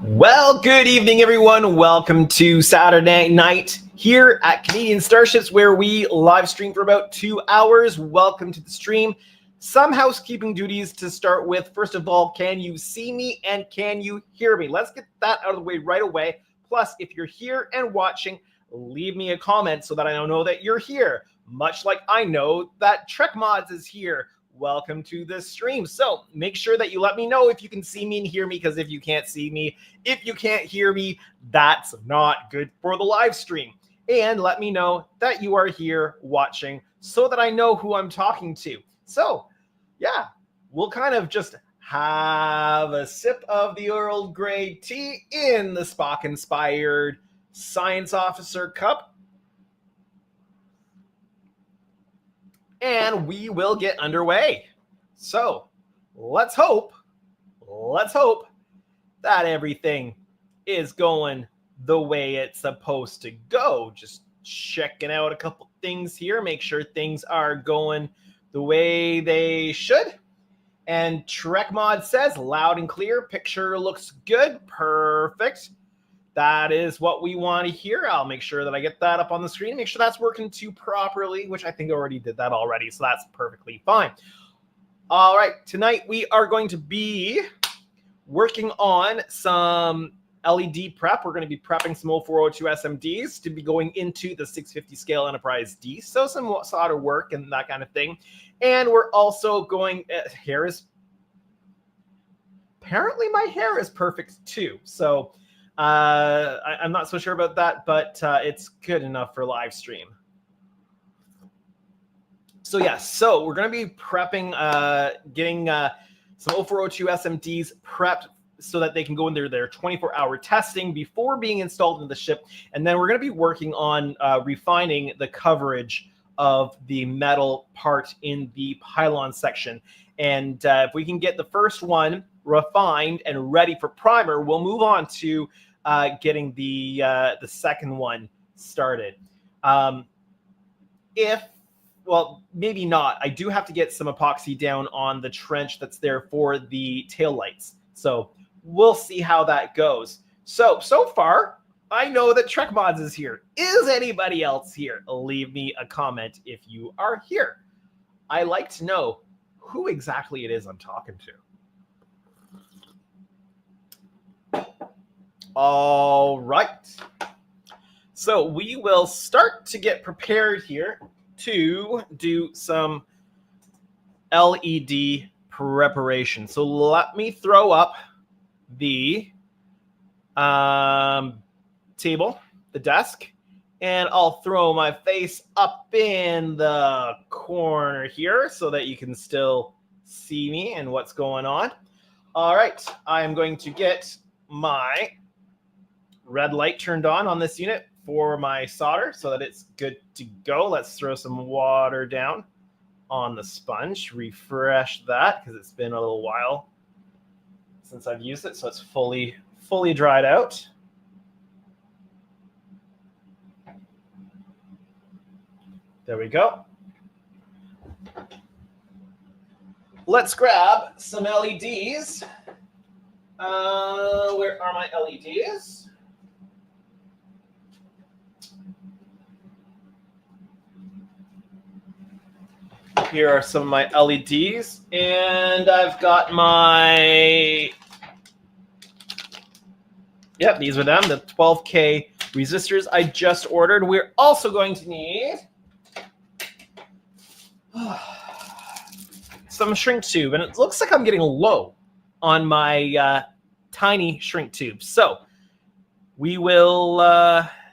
Well, good evening, everyone. Welcome to Saturday night here at Canadian Starships, where we live stream for about 2 hours. Welcome to the stream. Some housekeeping duties to start with. First of all, can you see me and can you hear me? Let's get that out of the way right away. Plus, if you're here and watching, leave me a comment so that I know that you're here. Much like I know that Trek Mods is here. Welcome to the stream. So make sure that you let me know if you can see me and hear me, because if you can't see me, if you can't hear me, that's not good for the live stream. And let me know that you are here watching so that I know who I'm talking to. So yeah, we'll kind of just have a sip of the Earl Grey tea in the Spock-inspired Science Officer cup. And we will get underway. So let's hope that everything is going the way it's supposed to go. Just checking out a couple things here, make sure things are going the way they should. And Trek Mod says loud and clear, picture looks good, perfect. That is what we want to hear. I'll make sure that I get that up on the screen, make sure that's working too properly, which I think I already did that already, so that's perfectly fine. All right, tonight we are going to be working on some LED prep. We're going to be prepping some 0402 SMDs to be going into the 650 scale Enterprise D, so some solder work and that kind of thing. And we're also going, apparently my hair is perfect too, so I'm not so sure about that, but it's good enough for live stream. So yeah, so we're going to be prepping, getting some 0402 SMDs prepped so that they can go into their 24-hour testing before being installed in the ship. And then we're going to be working on refining the coverage of the metal part in the pylon section. And if we can get the first one refined and ready for primer, we'll move on to getting the second one started. Well, maybe not. I do have to get some epoxy down on the trench that's there for the taillights. So we'll see how that goes. So far, I know that Trek Mods is here. Is anybody else here? Leave me a comment if you are here. I like to know who exactly it is I'm talking to. All right. So we will start to get prepared here to do some LED preparation. So let me throw up the table, the desk, and I'll throw my face up in the corner here so that you can still see me and what's going on. All right, I'm going to get my red light turned on this unit for my solder so that it's good to go. Let's throw some water down on the sponge, refresh that because it's been a little while since I've used it, so it's fully dried out. There we go. Let's grab some LEDs. Where are my LEDs? Here are some of my LEDs, and I've got my, yep, these are them, the 12K resistors I just ordered. We're also going to need some shrink tube, and it looks like I'm getting low on my tiny shrink tube. So we will,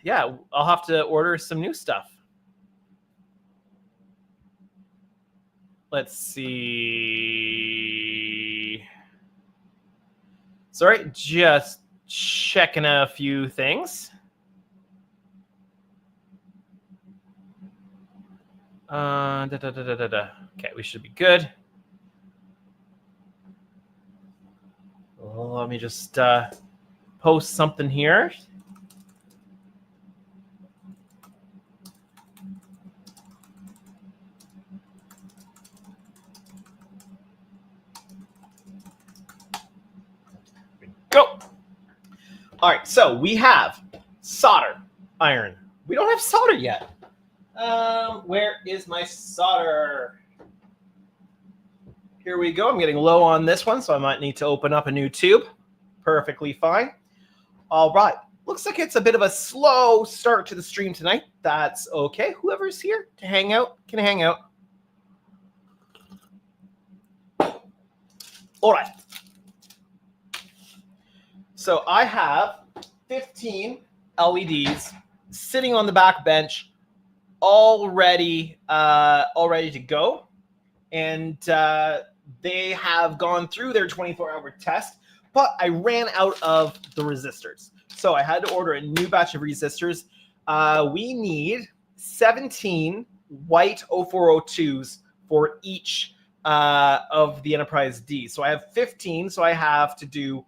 yeah, I'll have to order some new stuff. Let's see. Sorry, just checking a few things. Okay, we should be good. Well, let me just post something here. Go. All right, so we have solder iron. We don't have solder yet. Where is my solder? Here we go. I'm getting low on this one, so I might need to open up a new tube. Perfectly fine. All right. Looks like it's a bit of a slow start to the stream tonight. That's okay. Whoever's here to hang out can hang out. All right. So I have 15 LEDs sitting on the back bench, all ready to go. And they have gone through their 24-hour test, but I ran out of the resistors. So I had to order a new batch of resistors. We need 17 white 0402s for each of the Enterprise D. So I have 15, so I have to do,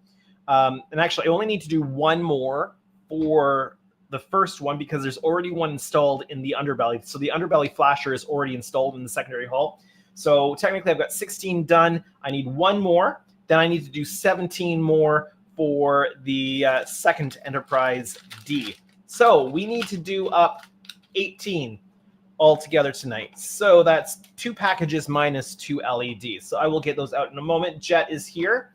and actually I only need to do one more for the first one because there's already one installed in the underbelly. So the underbelly flasher is already installed in the secondary hull. So technically I've got 16 done. I need one more. Then I need to do 17 more for the second Enterprise D. So we need to do up 18 altogether tonight. So that's 2 packages minus 2 LEDs. So I will get those out in a moment. Jet is here.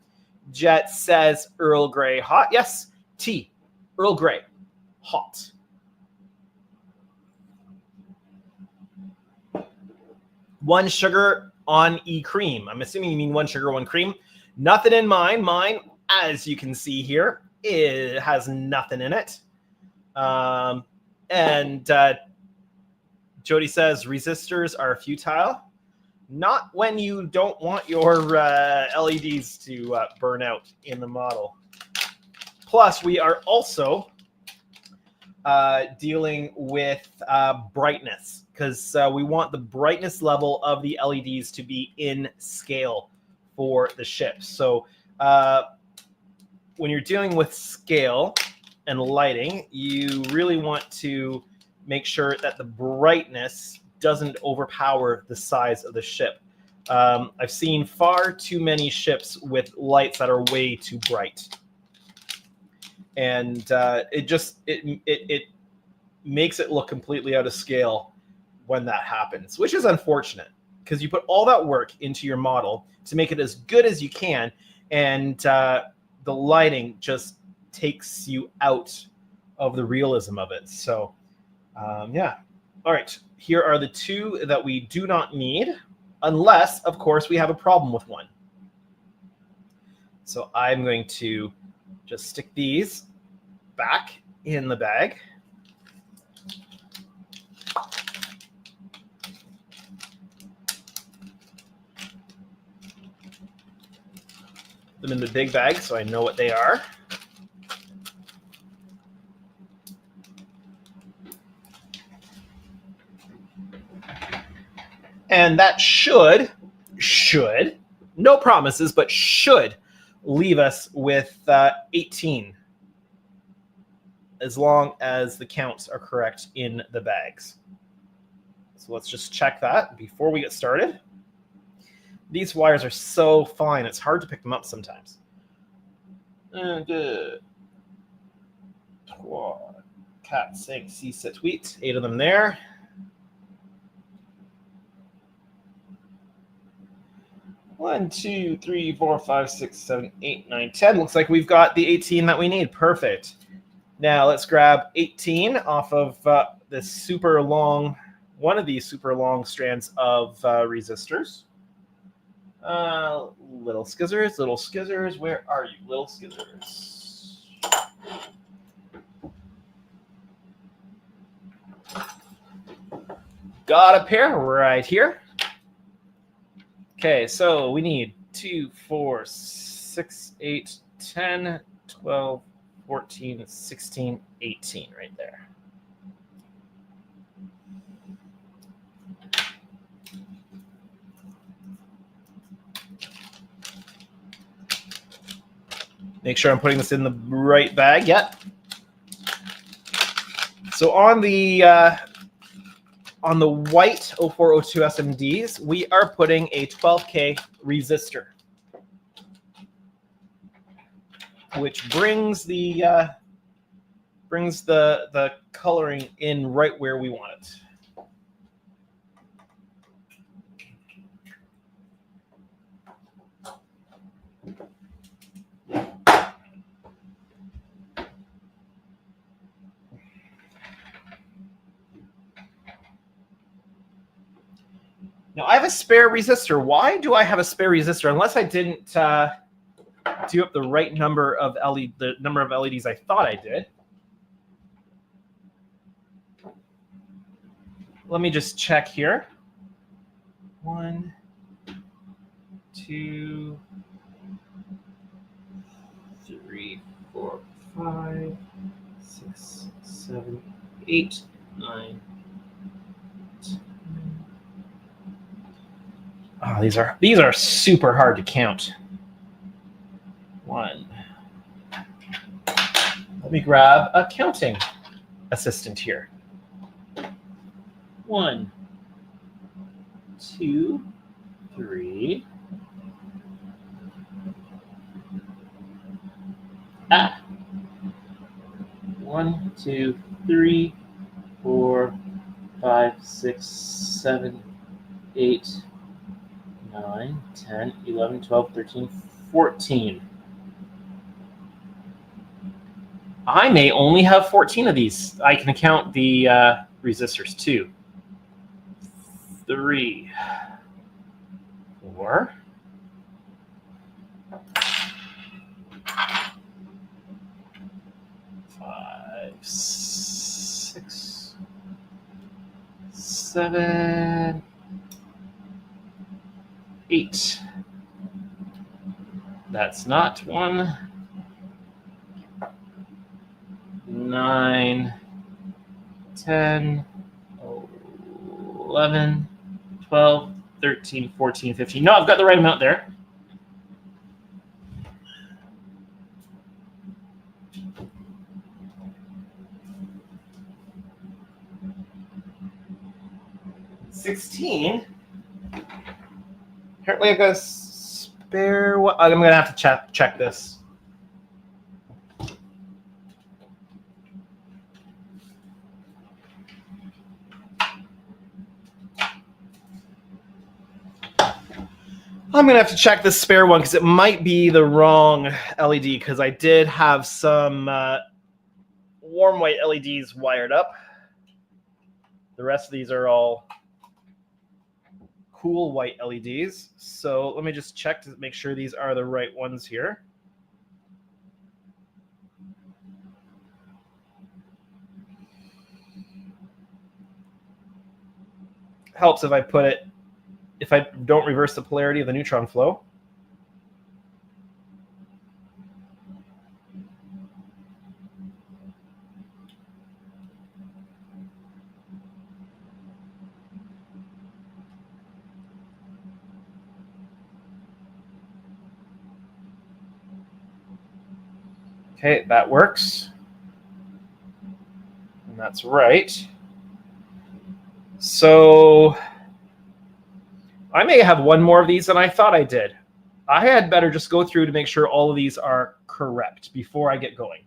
Jet says Earl Grey hot. Yes, tea. Earl Grey hot. One sugar on e-cream. I'm assuming you mean one sugar, one cream. Nothing in mine. Mine, as you can see here, it has nothing in it. Jody says resistors are futile. Not when you don't want your LEDs to burn out in the model. Plus, we are also dealing with brightness because we want the brightness level of the LEDs to be in scale for the ship. So when you're dealing with scale and lighting, you really want to make sure that the brightness doesn't overpower the size of the ship. I've seen far too many ships with lights that are way too bright. And it makes it look completely out of scale when that happens, which is unfortunate because you put all that work into your model to make it as good as you can, and the lighting just takes you out of the realism of it. So, yeah. All right, here are the 2 that we do not need, unless, of course, we have a problem with one. So I'm going to just stick these back in the bag. Them in the big bag so I know what they are. And that should, no promises, but should leave us with 18, as long as the counts are correct in the bags. So let's just check that before we get started. These wires are so fine, it's hard to pick them up sometimes. 1, 2, 3, 4, 5, 6, 7, 8. 8 of them there. One, 2, 3, 4, 5, 6, 7, 8, 9, 10. Looks like we've got the 18 that we need. Perfect. Now let's grab 18 off of this super long, one of these super long strands of resistors. Little skizzers, where are you, little skizzers? Got a pair right here. Okay, so we need 2, 4, 6, 8, 10, 12, 14, 16, 18 right there. Make sure I'm putting this in the right bag. Yep. So on the white 0402 SMDs, we are putting a 12K resistor, which brings the brings the coloring in right where we want it. Now I have a spare resistor. Why do I have a spare resistor? Unless I didn't do up the right number of the number of LEDs I thought I did. Let me just check here. 1, 2, 3, 4, 5, 6, 7, 8, 9. Oh, these are super hard to count. 1. Let me grab a counting assistant here. 1, 2, 3. 1, 2, 3, 4, 5, 6, 7, 8, 9, 10, 11, 12, 13, 14. I may only have 14 of these. I can count the resistors. 2, 3, 4, 5, 6, 7, 8. That's not 1. 9, 10, 11, 12, 13, 14, 15. No, I've got the right amount there. $16. Apparently I've got a spare one. I'm going to have to check this. I'm going to have to check this spare one because it might be the wrong LED because I did have some warm white LEDs wired up. The rest of these are all cool white LEDs. So let me just check to make sure these are the right ones here. Helps if I put it, if I don't reverse the polarity of the neutron flow. Okay, that works. And that's right. So I may have one more of these than I thought I did. I had better just go through to make sure all of these are correct before I get going.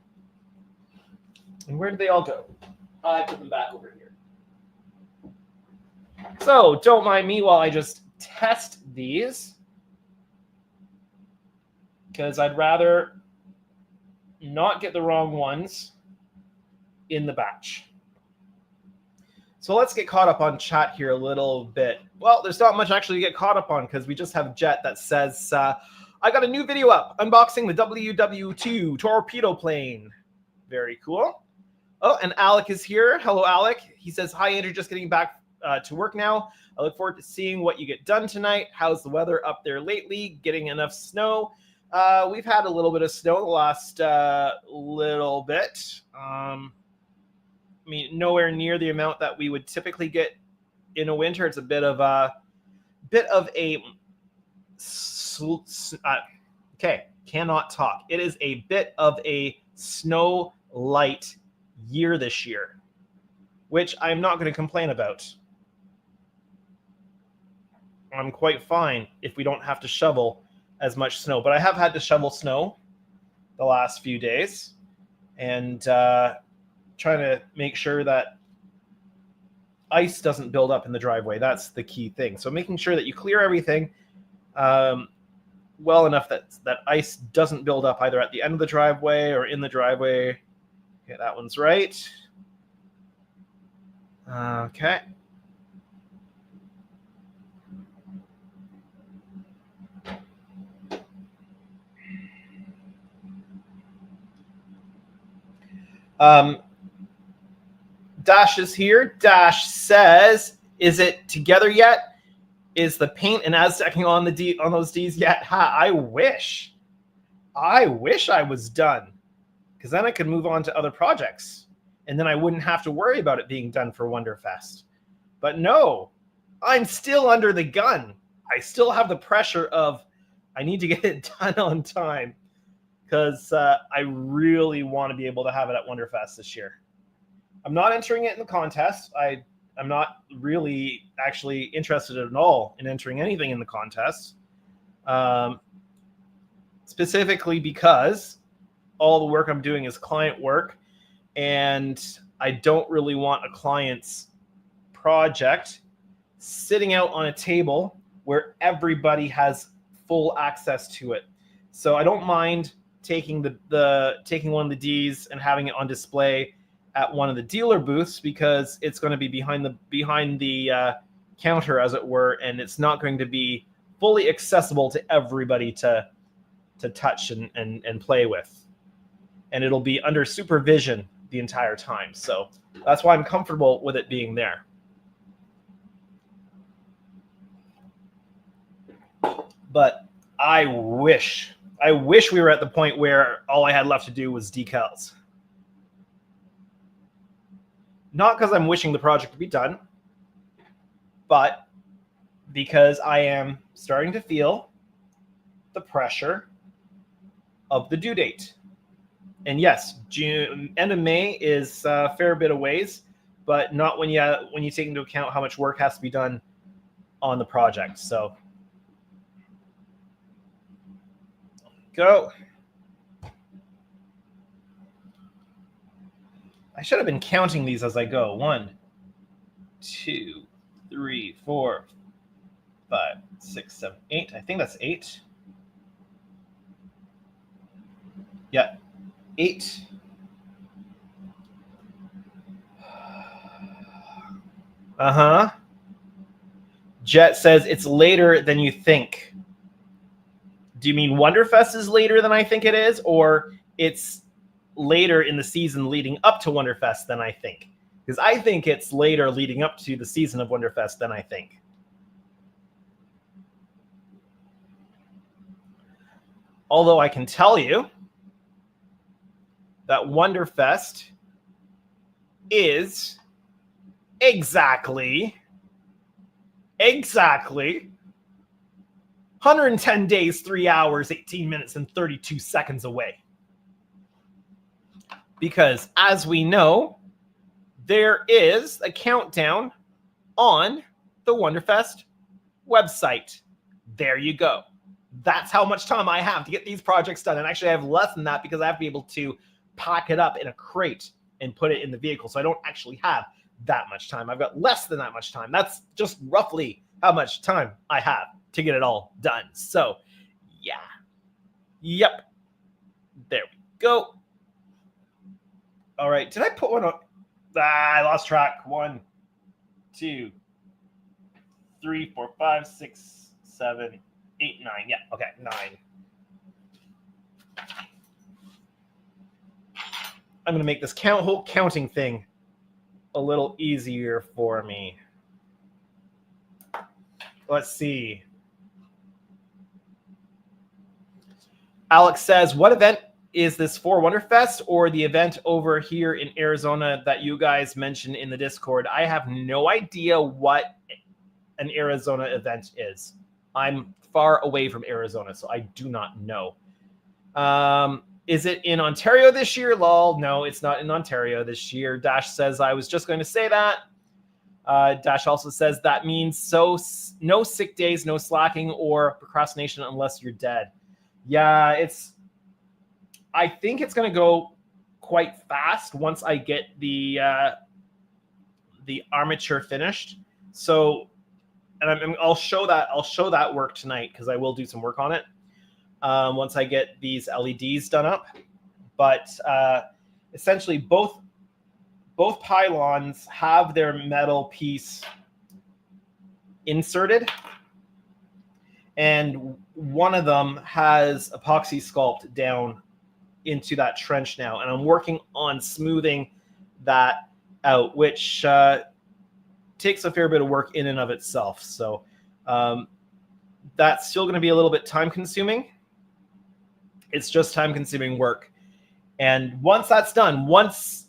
And where did they all go? I put them back over here. So don't mind me while I just test these, because I'd rather not get the wrong ones in the batch. So let's get caught up on chat here a little bit. Well, there's not much actually to get caught up on because we just have Jet that says, I got a new video up unboxing the WW2 torpedo plane. Very cool. Oh, and Alec is here. Hello, Alec. He says, hi, Andrew, just getting back to work now. I look forward to seeing what you get done tonight. How's the weather up there lately? Getting enough snow? We've had a little bit of snow the last little bit. I mean, nowhere near the amount that we would typically get in a winter. It's a bit of a okay, cannot talk. It is a bit of a snow light year this year, which I'm not going to complain about. I'm quite fine if we don't have to shovel as much snow, but I have had to shovel snow the last few days, and trying to make sure that ice doesn't build up in the driveway. That's the key thing. So making sure that you clear everything well enough that ice doesn't build up either at the end of the driveway or in the driveway. Okay, that one's right. Okay. Dash is here. Dash says, "Is it together yet? Is the paint and Aztecing on on those Ds yet? Ha! I wish. I was done, because then I could move on to other projects, and then I wouldn't have to worry about it being done for Wonderfest. But no, I'm still under the gun. I still have the pressure of I need to get it done on time, because I really want to be able to have it at Wonderfest this year. I'm not entering it in the contest. I'm not really actually interested at all in entering anything in the contest, specifically because all the work I'm doing is client work, and I don't really want a client's project sitting out on a table where everybody has full access to it. So I don't mind taking taking one of the Ds and having it on display at one of the dealer booths, because it's going to be behind the counter, as it were, and it's not going to be fully accessible to everybody to touch and play with, and it'll be under supervision the entire time. So that's why I'm comfortable with it being there. But I wish we were at the point where all I had left to do was decals. Not because I'm wishing the project to be done, but because I am starting to feel the pressure of the due date. And yes, June, end of May is a fair bit of ways, but not when you take into account how much work has to be done on the project. So go. I should have been counting these as I go. 1, 2, 3, 4, 5, 6, 7, 8. I think that's 8. Yeah, 8. Jet says it's later than you think. Do you mean Wonderfest is later than I think it is, or it's later in the season leading up to Wonderfest than I think? Because I think it's later leading up to the season of Wonderfest than I think. Although I can tell you that Wonderfest is exactly 110 days, 3 hours, 18 minutes, and 32 seconds away. Because as we know, there is a countdown on the Wonderfest website. There you go. That's how much time I have to get these projects done. And actually, I have less than that, because I have to be able to pack it up in a crate and put it in the vehicle. So I don't actually have that much time. I've got less than that much time. That's just roughly how much time I have to get it all done. So yeah. Yep. There we go. All right. Did I put one on? I lost track. 1, 2, 3, 4, 5, 6, 7, 8, 9. Yeah. Okay. 9. I'm going to make this whole counting thing a little easier for me. Let's see. Alex says, what event is this for, Wonderfest or the event over here in Arizona that you guys mentioned in the Discord? I have no idea what an Arizona event is. I'm far away from Arizona, so I do not know. Is it in Ontario this year? Lol, no, it's not in Ontario this year. Dash says, I was just going to say that. Dash also says that means no sick days, no slacking or procrastination unless you're dead. Yeah, I think it's going to go quite fast once I get the armature finished. So, and I'll show that work tonight because I will do some work on it once I get these LEDs done up. But essentially, both pylons have their metal piece inserted, and one of them has epoxy sculpt down into that trench now, and I'm working on smoothing that out, which takes a fair bit of work in and of itself. So that's still going to be a little bit time consuming. It's just time consuming work. And once that's done, once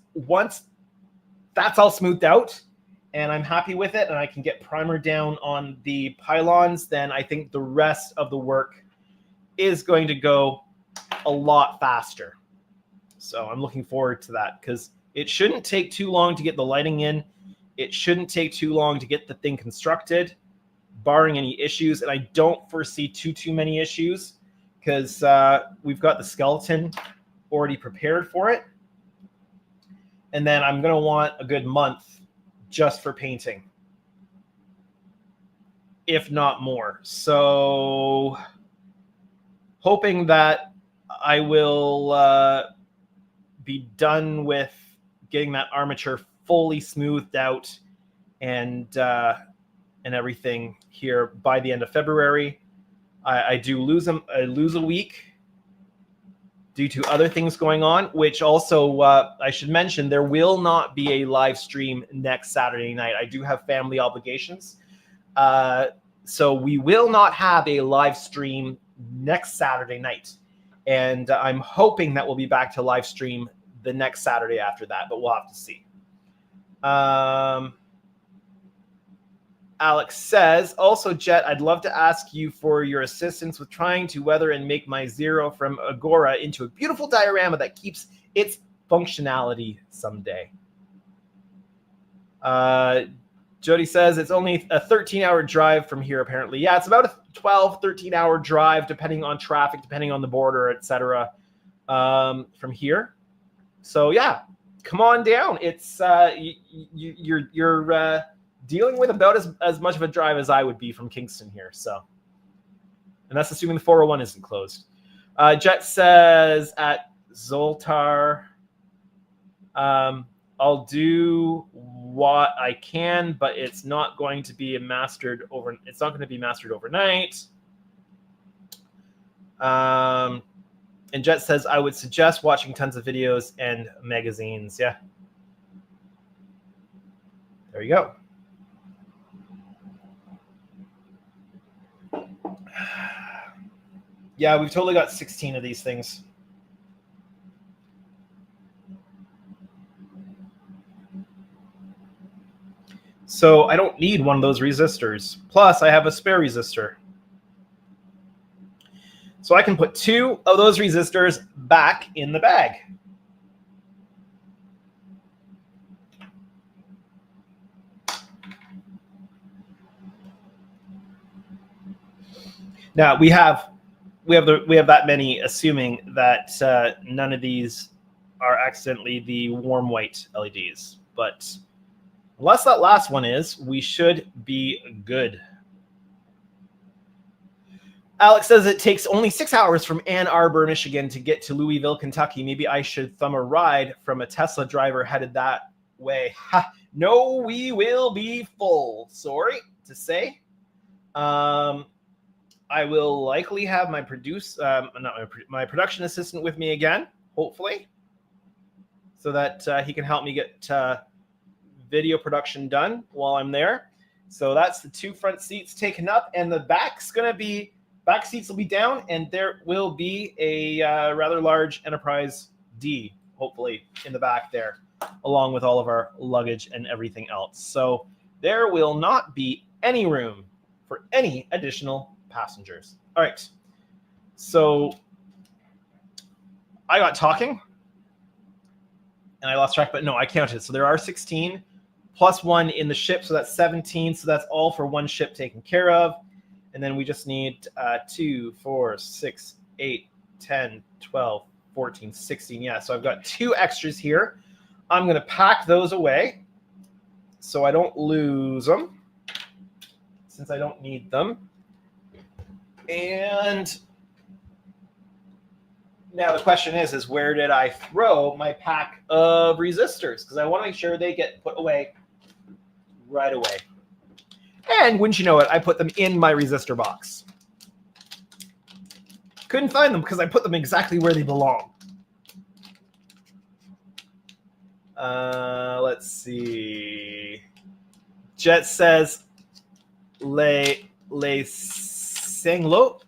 that's all smoothed out and I'm happy with it and I can get primer down on the pylons, then I think the rest of the work is going to go a lot faster. So I'm looking forward to that because it shouldn't take too long to get the lighting in. It shouldn't take too long to get the thing constructed, barring any issues. And I don't foresee too many issues because we've got the skeleton already prepared for it. And then I'm going to want a good month just for painting, if not more. So hoping that I will be done with getting that armature fully smoothed out and everything here by the end of February. I lose a week due to other things going on, which also I should mention, there will not be a live stream next Saturday night. I do have family obligations. So we will not have a live stream next Saturday night. And I'm hoping that we'll be back to live stream the next Saturday after that, but we'll have to see. Alex says, also, Jet, I'd love to ask you for your assistance with trying to weather and make my Zero from Agora into a beautiful diorama that keeps its functionality someday. Jody says, it's only a 13-hour drive from here, apparently. Yeah, it's about a 12, 13-hour drive, depending on traffic, depending on the border, etc. From here. So, yeah, come on down. It's you're dealing with about as much of a drive as I would be from Kingston here. So, and that's assuming the 401 isn't closed. Jet says at Zoltar, I'll do what I can, but it's not going to be mastered over. It's not going to be mastered overnight. And Jet says I would suggest watching tons of videos and magazines. Yeah. There you go. Yeah, we've totally got 16 of these things. So I don't need one of those resistors. Plus, I have a spare resistor. So I can put 2 of those resistors back in the bag. Now we have that many, assuming that none of these are accidentally the warm white LEDs. But unless that last one is, we should be good. Alex says it takes only 6 hours from Ann Arbor, Michigan to get to Louisville, Kentucky. Maybe I should thumb a ride from a Tesla driver headed that way. Ha, no, we will be full. Sorry to say. I will likely have my my production assistant with me again, hopefully, so that he can help me get video production done while I'm there. So that's the 2 front seats taken up, and the back seats will be down, and there will be a rather large Enterprise D, hopefully, in the back there, along with all of our luggage and everything else. So there will not be any room for any additional passengers. All right. So I got talking and I lost track, but no, I counted. So there are 16 plus 1 in the ship. So that's 17. So that's all for 1 ship taken care of. And then we just need 2, 4, 6, 8, 10, 12, 14, 16. Yeah, so I've got 2 extras here. I'm going to pack those away so I don't lose them, since I don't need them. And now the question is where did I throw my pack of resistors? Because I want to make sure they get put away right away. And wouldn't you know it, I put them in my resistor box. Couldn't find them because I put them exactly where they belong. Let's see. Jet says, les sanglots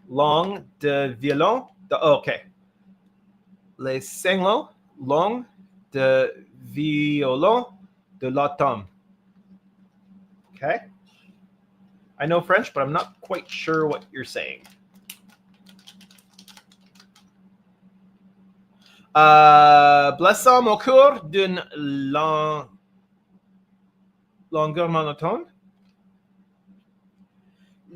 longs de violon. Okay. Les sanglots longs de violon de l'automne. Okay. I know French, but I'm not quite sure what you're saying. Blessant au cours d'une longueur monotone.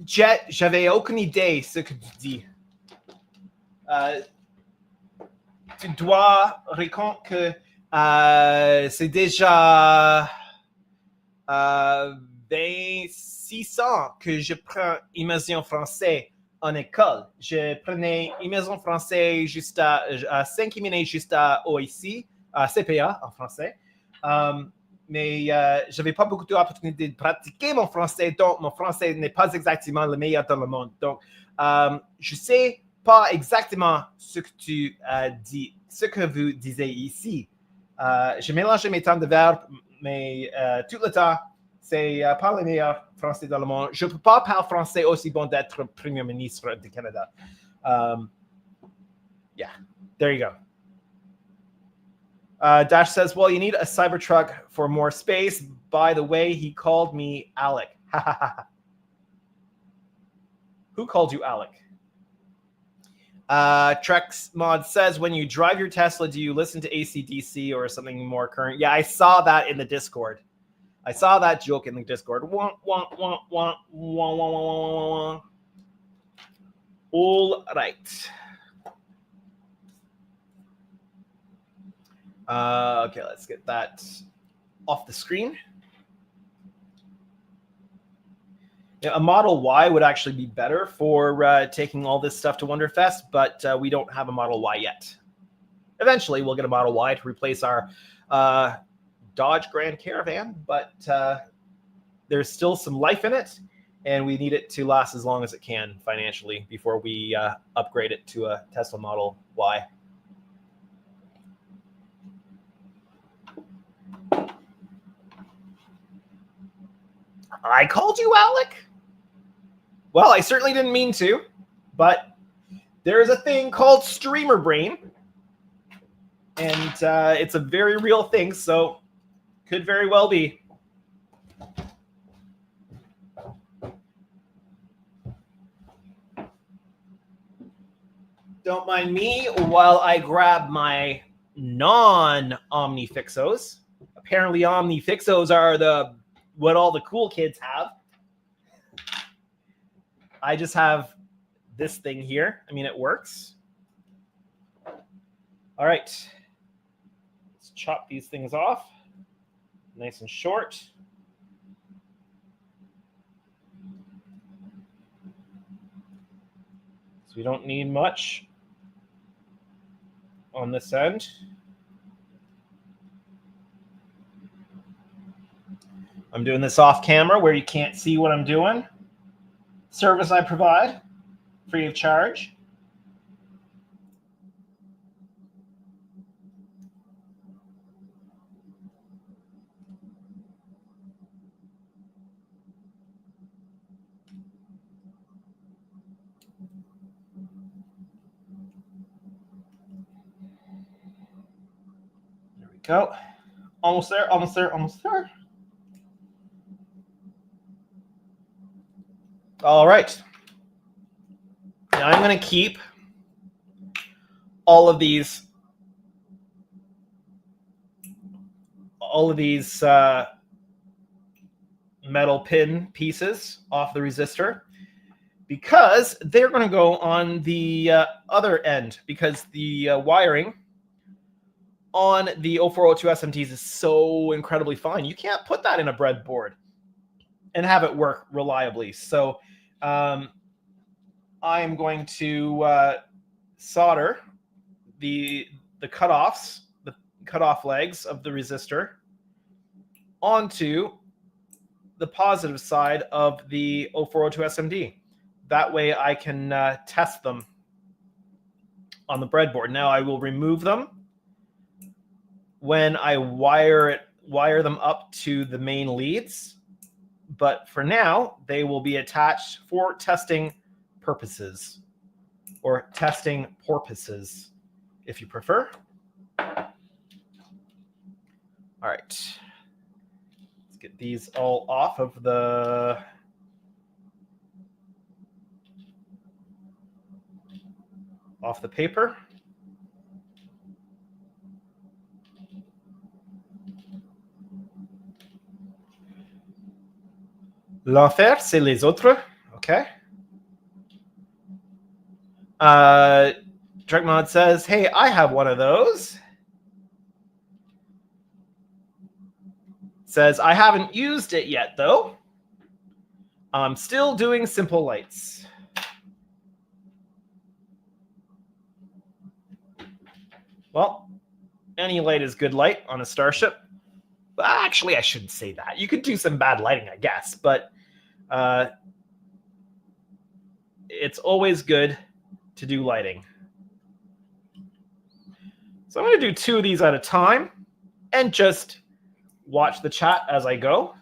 Jet, j'avais aucune idée ce que tu dis. Tu dois reconnaître que c'est déjà 26 ans que je prends immersion français en école. Je prenais immersion français juste à 5 minutes juste à OIC, à CPA en français. Mais je n'avais pas beaucoup d'opportunités de pratiquer mon français, donc mon français n'est pas exactement le meilleur dans le monde. Donc, je ne sais pas exactement ce que tu dis, ce que vous disiez ici. Je mélange mes temps de verbe, mais tout le temps, c'est pas le meilleur français dans le monde. Je ne peux pas parler français aussi bon d'être Premier ministre du Canada. Yeah, there you go. Dash says, well, you need a Cybertruck for more space. By the way, he called me Alec. Who called you Alec? Trex Mod says, when you drive your Tesla, do you listen to AC/DC or something more current? Yeah, I saw that in the Discord. I saw that joke in the Discord. Wah, wah, wah, wah, wah, wah, wah, wah. All right. Okay, let's get that off the screen. Yeah, a Model Y would actually be better for taking all this stuff to Wonderfest, but we don't have a Model Y yet. Eventually, we'll get a Model Y to replace our Dodge Grand Caravan, but there's still some life in it, and we need it to last as long as it can financially before we upgrade it to a Tesla Model Y. I called you Alec? Well, I certainly didn't mean to, but there is a thing called streamer brain, and it's a very real thing, so could very well be. Don't mind me while I grab my non-Omnifixos. Apparently, Omnifixos are what all the cool kids have. I just have this thing here. I mean, it works. All right. Let's chop these things off. Nice and short. So we don't need much on this end. I'm doing this off camera where you can't see what I'm doing. Service I provide, free of charge. There we go. Almost there, almost there, almost there. All right. Now I'm going to keep all of these metal pin pieces off the resistor because they're going to go on the other end, because the wiring on the 0402 SMTs is so incredibly fine. You can't put that in a breadboard and have it work reliably. So I am going to solder the cutoffs, the cutoff legs of the resistor onto the positive side of the 0402 SMD. That way I can test them on the breadboard. Now I will remove them when I wire them up to the main leads. But for now, they will be attached for testing purposes, or testing porpoises, if you prefer. All right. Let's get these all off of the paper. L'enfer, c'est les autres. Okay. Drekmod says, hey, I have one of those. Says, I haven't used it yet, though. I'm still doing simple lights. Well, any light is good light on a Starship. Actually, I shouldn't say that. You could do some bad lighting, I guess, but it's always good to do lighting. So I'm going to do 2 of these at a time and just watch the chat as I go.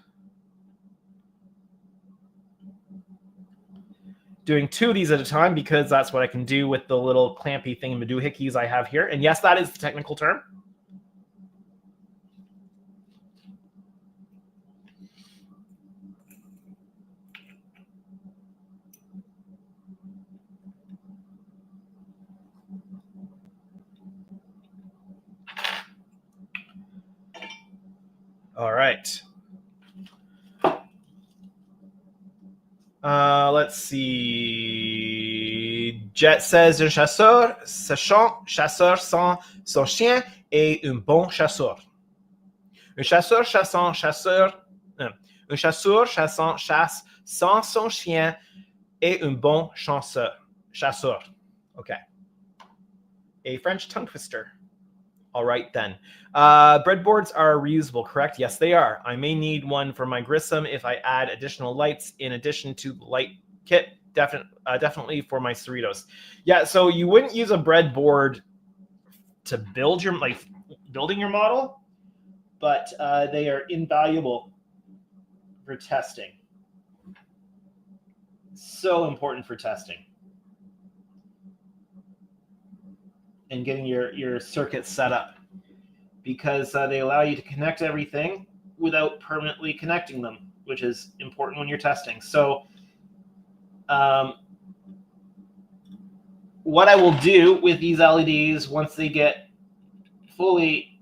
Doing 2 of these at a time because that's what I can do with the little clampy thingamadoohickeys I have here. And yes, that is the technical term. All right. Let's see. Jet says, un chasseur sans son chien est un bon chasseur. Un chasseur chassant chasse sans son chien est un bon chasseur. Okay. A French tongue twister. All right, then. Breadboards are reusable, correct? Yes, they are. I may need one for my Grissom if I add additional lights in addition to the light kit. Definitely for my Cerritos. Yeah, so you wouldn't use a breadboard to build your building your model, but they are invaluable for testing. So important for testing and getting your circuits set up, because they allow you to connect everything without permanently connecting them, which is important when you're testing. So what I will do with these LEDs once they get fully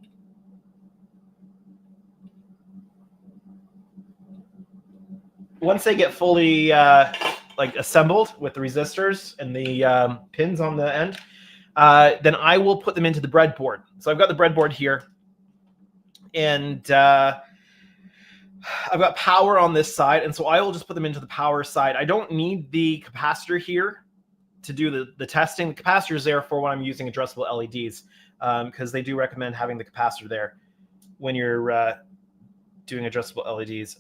like assembled with the resistors and the pins on the end, then I will put them into the breadboard. So I've got the breadboard here, and I've got power on this side, and so I will just put them into the power side. I don't need the capacitor here to do the testing. The capacitor is there for when I'm using addressable LEDs, because they do recommend having the capacitor there when you're doing addressable LEDs.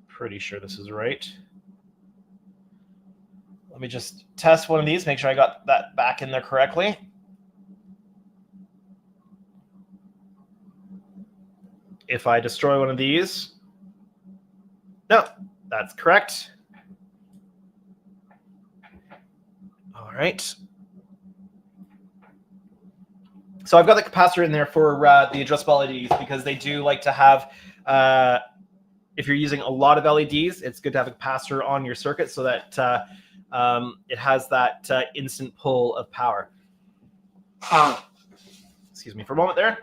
Pretty sure this is right. Let me just test one of these, make sure I got that back in there correctly. If I destroy one of these, no, that's correct. All right. So I've got the capacitor in there for the addressable LEDs, because they do like to have, if you're using a lot of LEDs, it's good to have a capacitor on your circuit so that it has that instant pull of power. Excuse me for a moment there.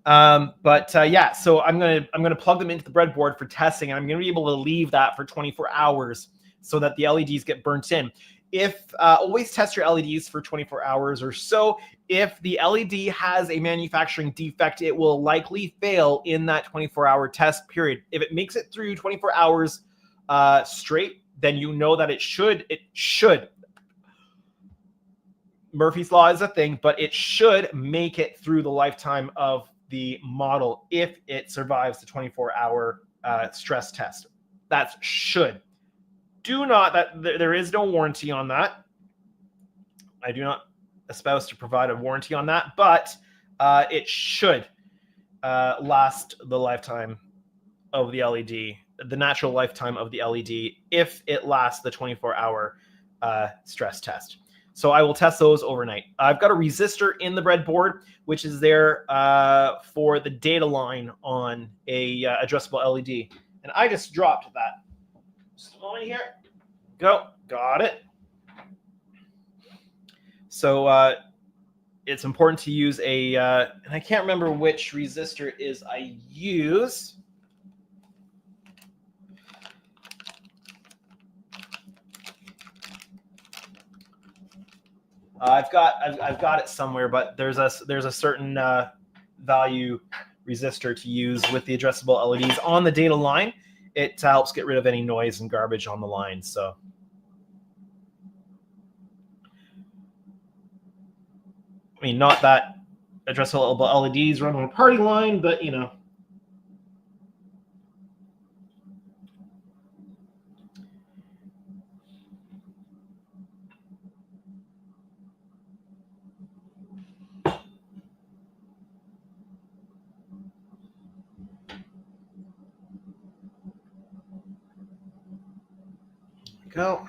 Yeah, so I'm gonna plug them into the breadboard for testing, and I'm gonna be able to leave that for 24 hours so that the LEDs get burnt in. If always test your LEDs for 24 hours or so. If the LED has a manufacturing defect, it will likely fail in that 24-hour test period. If it makes it through 24 hours straight, then you know that it should. Murphy's Law is a thing, but it should make it through the lifetime of the model if it survives the 24-hour stress test. That's should. Do not, there is no warranty on that. I do not espouse to provide a warranty on that, but it should last the lifetime of the LED, the natural lifetime of the LED, if it lasts the 24-hour stress test. So I will test those overnight. I've got a resistor in the breadboard, which is there for the data line on a addressable LED. And I just dropped that. Just a moment here. Go. Got it. So it's important to use a, and I can't remember which resistor it is I use. I've got it somewhere, but there's a certain value resistor to use with the addressable LEDs on the data line. It helps get rid of any noise and garbage on the line. So I mean, not that addressable LEDs run on a party line, but you know. Go.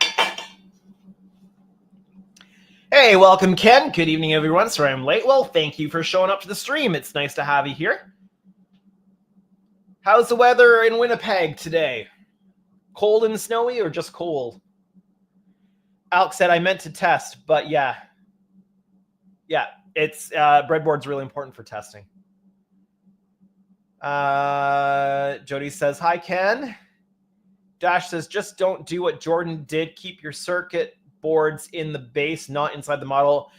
Hey, welcome, Ken. Good evening, everyone. Sorry I'm late. Well, thank you for showing up to the stream. It's nice to have you here. How's the weather in Winnipeg today? Cold and snowy or just cold? Alex said I meant to test, but yeah. Yeah, it's breadboard's really important for testing. Jody says, hi, Ken. Dash says, just don't do what Jordan did. Keep your circuit boards in the base, not inside the model.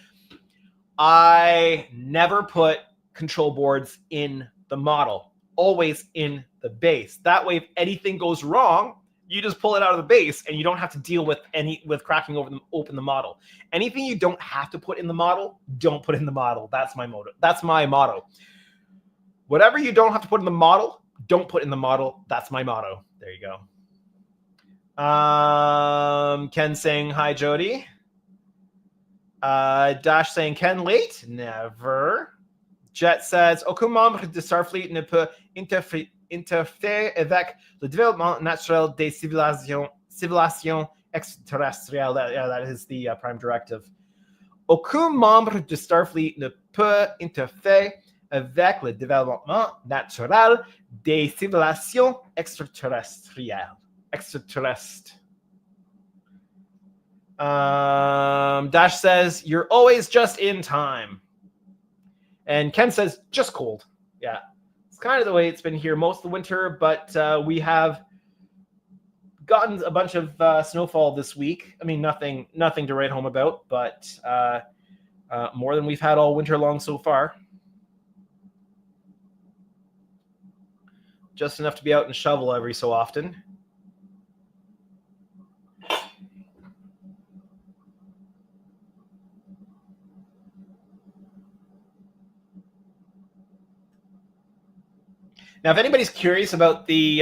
I never put control boards in the model, always in the base. That way, if anything goes wrong, you just pull it out of the base and you don't have to deal with cracking open the model. Anything you don't have to put in the model, don't put in the model. That's my motto. That's my motto. Whatever you don't have to put in the model, don't put in the model. That's my motto. There you go. Ken saying hi, Jody. Dash saying Ken late? Never. Jet says aucun membre de Starfleet ne peut interférer avec le développement naturel des civilisations extraterrestriales. That is the prime directive. Aucun membre de Starfleet ne peut interférer avec le développement naturel des civilisations extraterrestriales. Dash says you're always just in time, and Ken says just cold. Yeah, it's kind of the way it's been here most of the winter, but we have gotten a bunch of snowfall this week. I mean, nothing to write home about, but more than we've had all winter long so far. Just enough to be out and shovel every so often. Now, if anybody's curious about the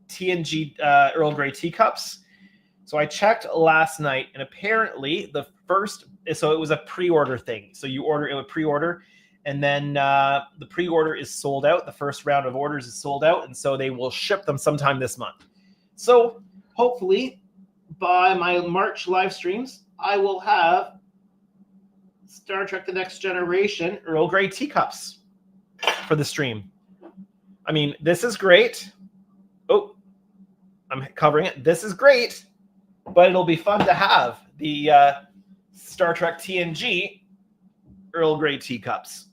TNG Earl Grey teacups, so I checked last night, and apparently the first, so it was a pre-order thing. So you order it with pre-order, and then the pre-order is sold out. The first round of orders is sold out, and so they will ship them sometime this month. So hopefully by my March live streams, I will have Star Trek The Next Generation Earl Grey teacups for the stream. I mean, this is great. Oh, I'm covering it. This is great, but it'll be fun to have the Star Trek TNG Earl Grey teacups.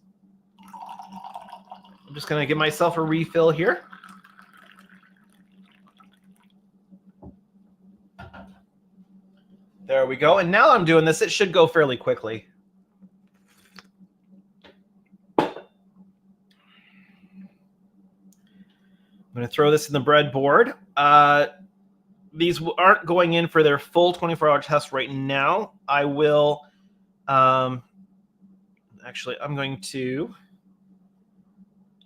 I'm just going to give myself a refill here. There we go. And now I'm doing this, it should go fairly quickly. I'm going to throw this in the breadboard. These aren't going in for their full 24-hour test right now. I will, actually, I'm going to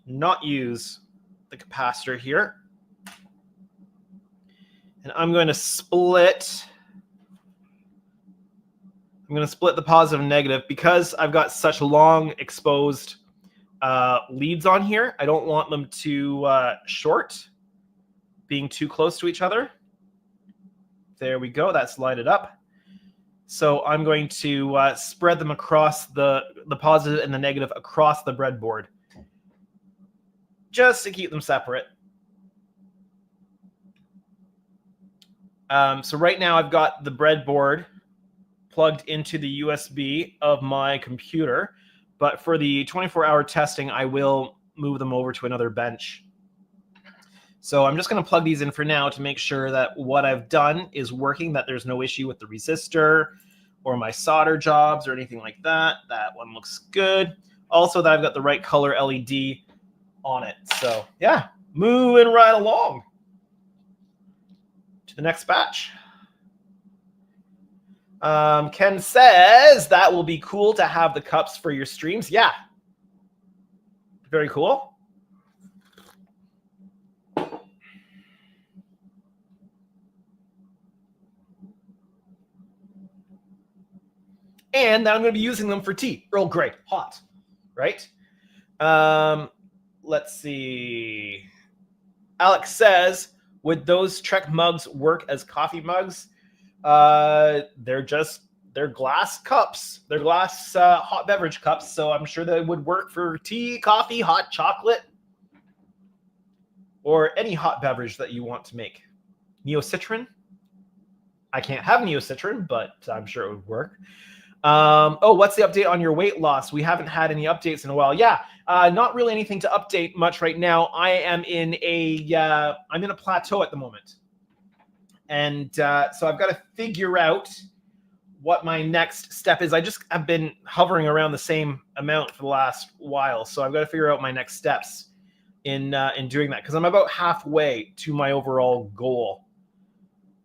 not use the capacitor here. And I'm going to split the positive and negative because I've got such long exposed leads on here. I don't want them to short, being too close to each other. There we go. That's lighted up. So I'm going to spread them across the positive and the negative across the breadboard, just to keep them separate. So right now I've got the breadboard plugged into the USB of my computer, but for the 24-hour testing, I will move them over to another bench. So I'm just going to plug these in for now to make sure that what I've done is working, that there's no issue with the resistor or my solder jobs or anything like that. That one looks good. Also that I've got the right color LED on it. So yeah, moving right along to the next batch. Ken says that will be cool to have the cups for your streams. Yeah. Very cool. And now I'm going to be using them for tea. Earl Grey, hot, right? Let's see. Alex says, would those Trek mugs work as coffee mugs? They're glass cups. They're glass hot beverage cups, so I'm sure they would work for tea, coffee, hot chocolate, or any hot beverage that you want to make. Neocitrin? I can't have neocitrin, but I'm sure it would work. Oh, what's the update on your weight loss? We haven't had any updates in a while. Yeah, not really anything to update much right now. I am in I'm in a plateau at the moment. And so I've got to figure out what my next step is. I just have been hovering around the same amount for the last while. So I've got to figure out my next steps in doing that, because I'm about halfway to my overall goal.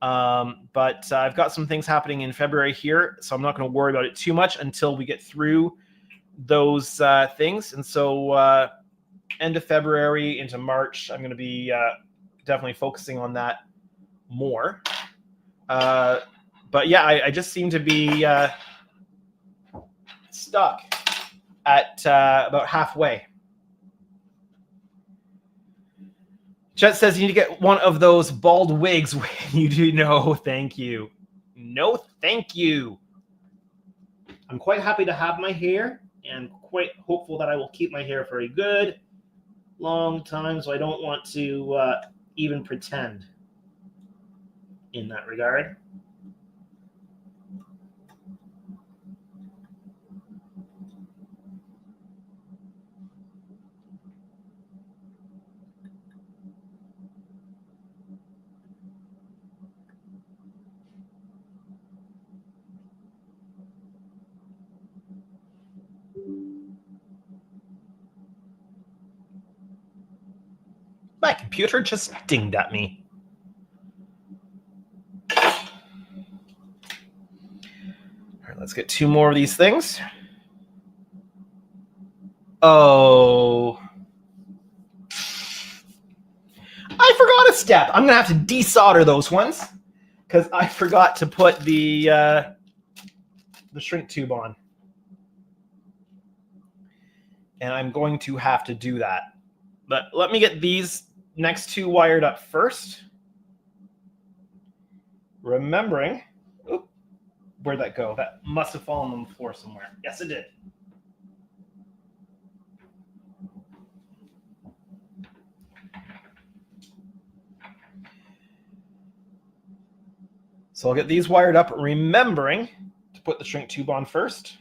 But I've got some things happening in February here, so I'm not going to worry about it too much until we get through those things. And so end of February into March, I'm going to be definitely focusing on that more. But yeah, I just seem to be stuck at about halfway. Chet says you need to get one of those bald wigs when you do. No, thank you. No, thank you. I'm quite happy to have my hair and quite hopeful that I will keep my hair for a good long time, so I don't want to even pretend in that regard. My computer just dinged at me. All right, let's get two more of these things. Oh. I forgot a step. I'm going to have to desolder those ones because I forgot to put the shrink tube on. And I'm going to have to do that. But let me get these next two wired up first. Remembering, oop, where'd that go? That must have fallen on the floor somewhere. Yes, it did. So I'll get these wired up, remembering to put the shrink tube on first.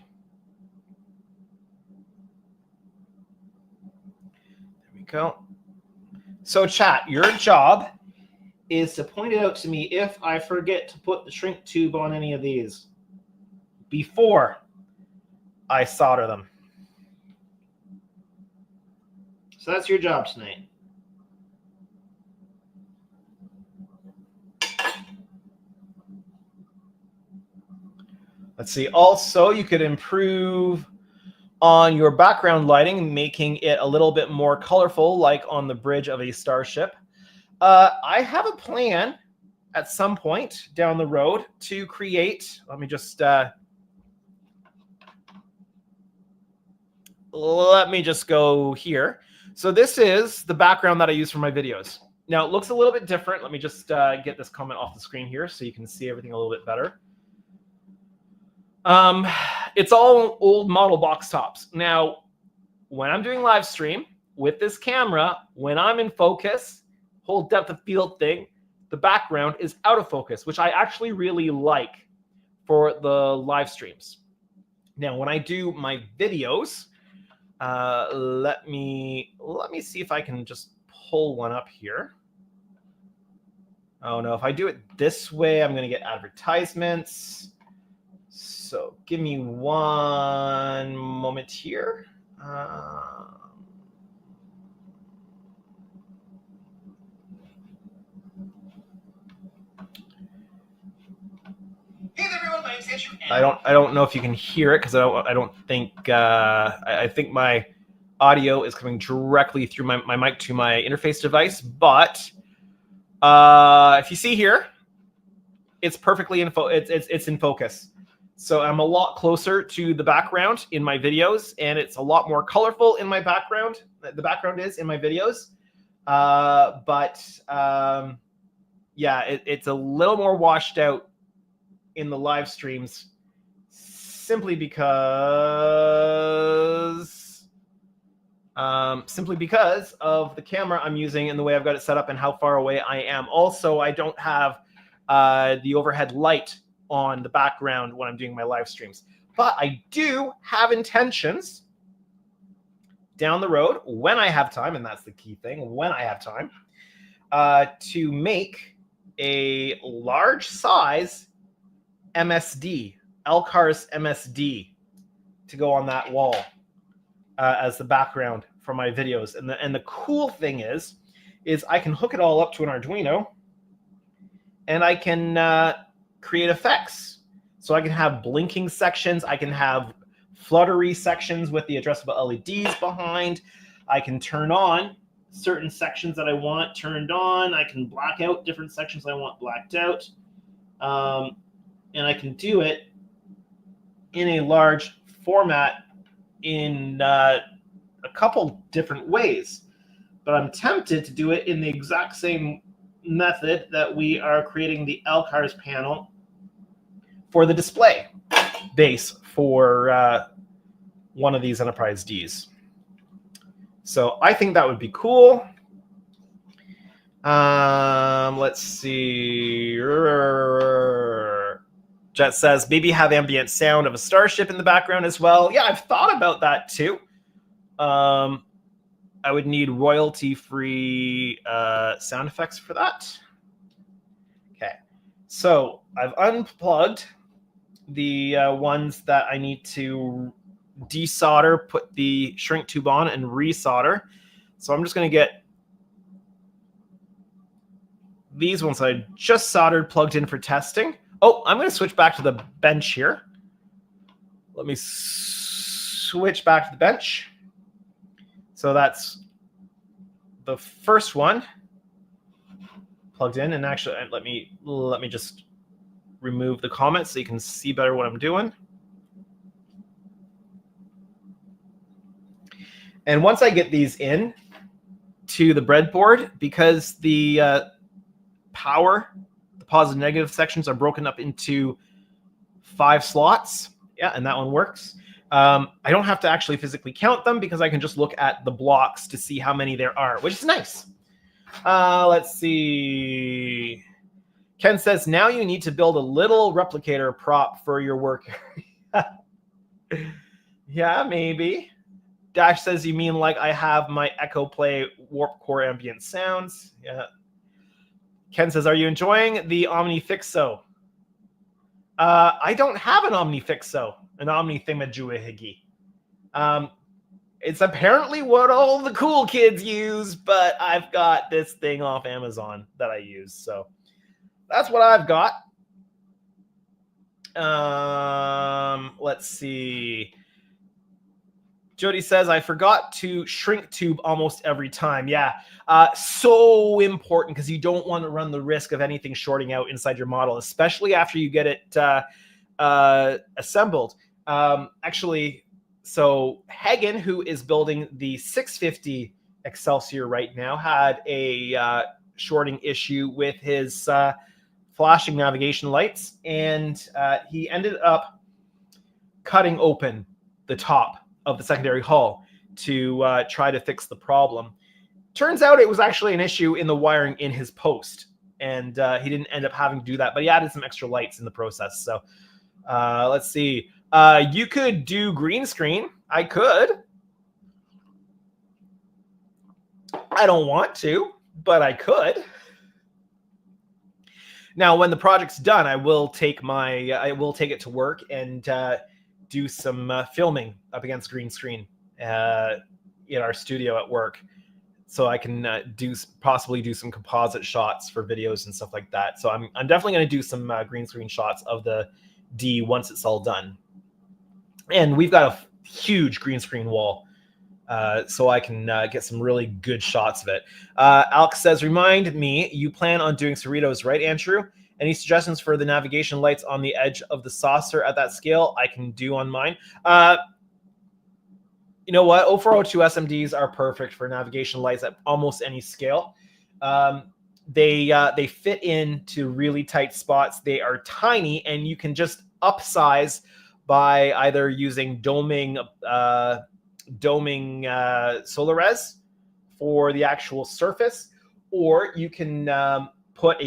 go. So chat, your job is to point it out to me if I forget to put the shrink tube on any of these before I solder them. So that's your job tonight. Let's see. Also, you could improve on your background lighting, making it a little bit more colorful, like on the bridge of a starship. I have a plan at some point down the road to create, let me just go here. So this is the background that I use for my videos. Now it looks a little bit different. Let me just get this comment off the screen here so you can see everything a little bit better. It's all old model box tops. Now, when I'm doing live stream with this camera, when I'm in focus, whole depth of field thing, the background is out of focus, which I actually really like for the live streams. Now, when I do my videos, let me see if I can just pull one up here. Oh no, if I do it this way, I'm going to get advertisements. So give me one moment here. Hey everyone, my name's Andrew. I don't know if you can hear it because I don't think I think my audio is coming directly through my mic to my interface device. But if you see here, it's perfectly it's in focus. So I'm a lot closer to the background in my videos, and it's a lot more colorful in my background. The background is in my videos, yeah, it's a little more washed out in the live streams, simply because of the camera I'm using and the way I've got it set up and how far away I am. Also, I don't have the overhead light on the background when I'm doing my live streams. But I do have intentions down the road, when I have time, and that's the key thing, when I have time, to make a large size MSD, LCARS MSD, to go on that wall as the background for my videos. And the cool thing is I can hook it all up to an Arduino, and I can create effects. So I can have blinking sections. I can have fluttery sections with the addressable LEDs behind. I can turn on certain sections that I want turned on. I can black out different sections I want blacked out. And I can do it in a large format in a couple different ways. But I'm tempted to do it in the exact same method that we are creating the LCARS panel for the display base for one of these Enterprise Ds. So I think that would be cool. Let's see. Jet says, maybe have ambient sound of a starship in the background as well. Yeah, I've thought about that too. I would need royalty-free sound effects for that. Okay, so I've unplugged the ones that I need to desolder, put the shrink tube on, and resolder. So I'm just going to get these ones I just soldered plugged in for testing. Oh, I'm going to switch back to the bench here. Let me switch back to the bench. So that's the first one plugged in. And actually, let me just remove the comments so you can see better what I'm doing. And once I get these in to the breadboard, because the power, the positive and negative sections are broken up into 5 slots. Yeah, and that one works. I don't have to actually physically count them because I can just look at the blocks to see how many there are, which is nice. Let's see. Ken says, now you need to build a little replicator prop for your work area. Yeah, maybe. Dash says, you mean like I have my Echo Play Warp Core ambient sounds? Yeah. Ken says, are you enjoying the Omni Fixo? I don't have an Omni Fixo, an Omni Thingamajiggy. It's apparently what all the cool kids use, but I've got this thing off Amazon that I use. So that's what I've got. Let's see. Jody says, I forgot to shrink tube almost every time. Yeah, so important because you don't want to run the risk of anything shorting out inside your model, especially after you get it assembled. Actually, so Hagen, who is building the 650 Excelsior right now, had a shorting issue with his flashing navigation lights, and he ended up cutting open the top of the secondary hull to try to fix the problem. Turns out it was actually an issue in the wiring in his post, and he didn't end up having to do that, but he added some extra lights in the process. So let's see. You could do green screen. I could. I don't want to, but I could. Now, when the project's done, I will take it to work and do some filming up against green screen in our studio at work, so I can possibly do some composite shots for videos and stuff like that. So I'm definitely going to do some green screen shots of the D once it's all done. And we've got a huge green screen wall, so I can get some really good shots of it. Alex says, remind me, you plan on doing Cerritos, right, Andrew? Any suggestions for the navigation lights on the edge of the saucer at that scale? I can do on mine. You know what? 0402 SMDs are perfect for navigation lights at almost any scale. They fit into really tight spots. They are tiny, and you can just upsize by either using doming SolarRes for the actual surface, or you can put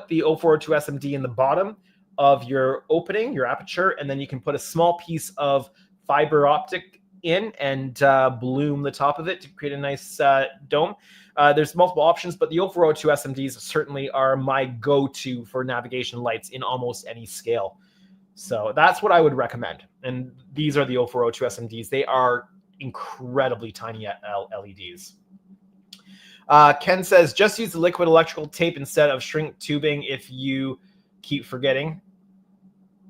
the 0402 SMD in the bottom of your opening, your aperture, and then you can put a small piece of fiber optic in and bloom the top of it to create a nice dome. There's multiple options, but the 0402 SMDs certainly are my go-to for navigation lights in almost any scale. So that's what I would recommend. And these are the 0402 SMDs. They are incredibly tiny LEDs. Ken says, just use the liquid electrical tape instead of shrink tubing if you keep forgetting.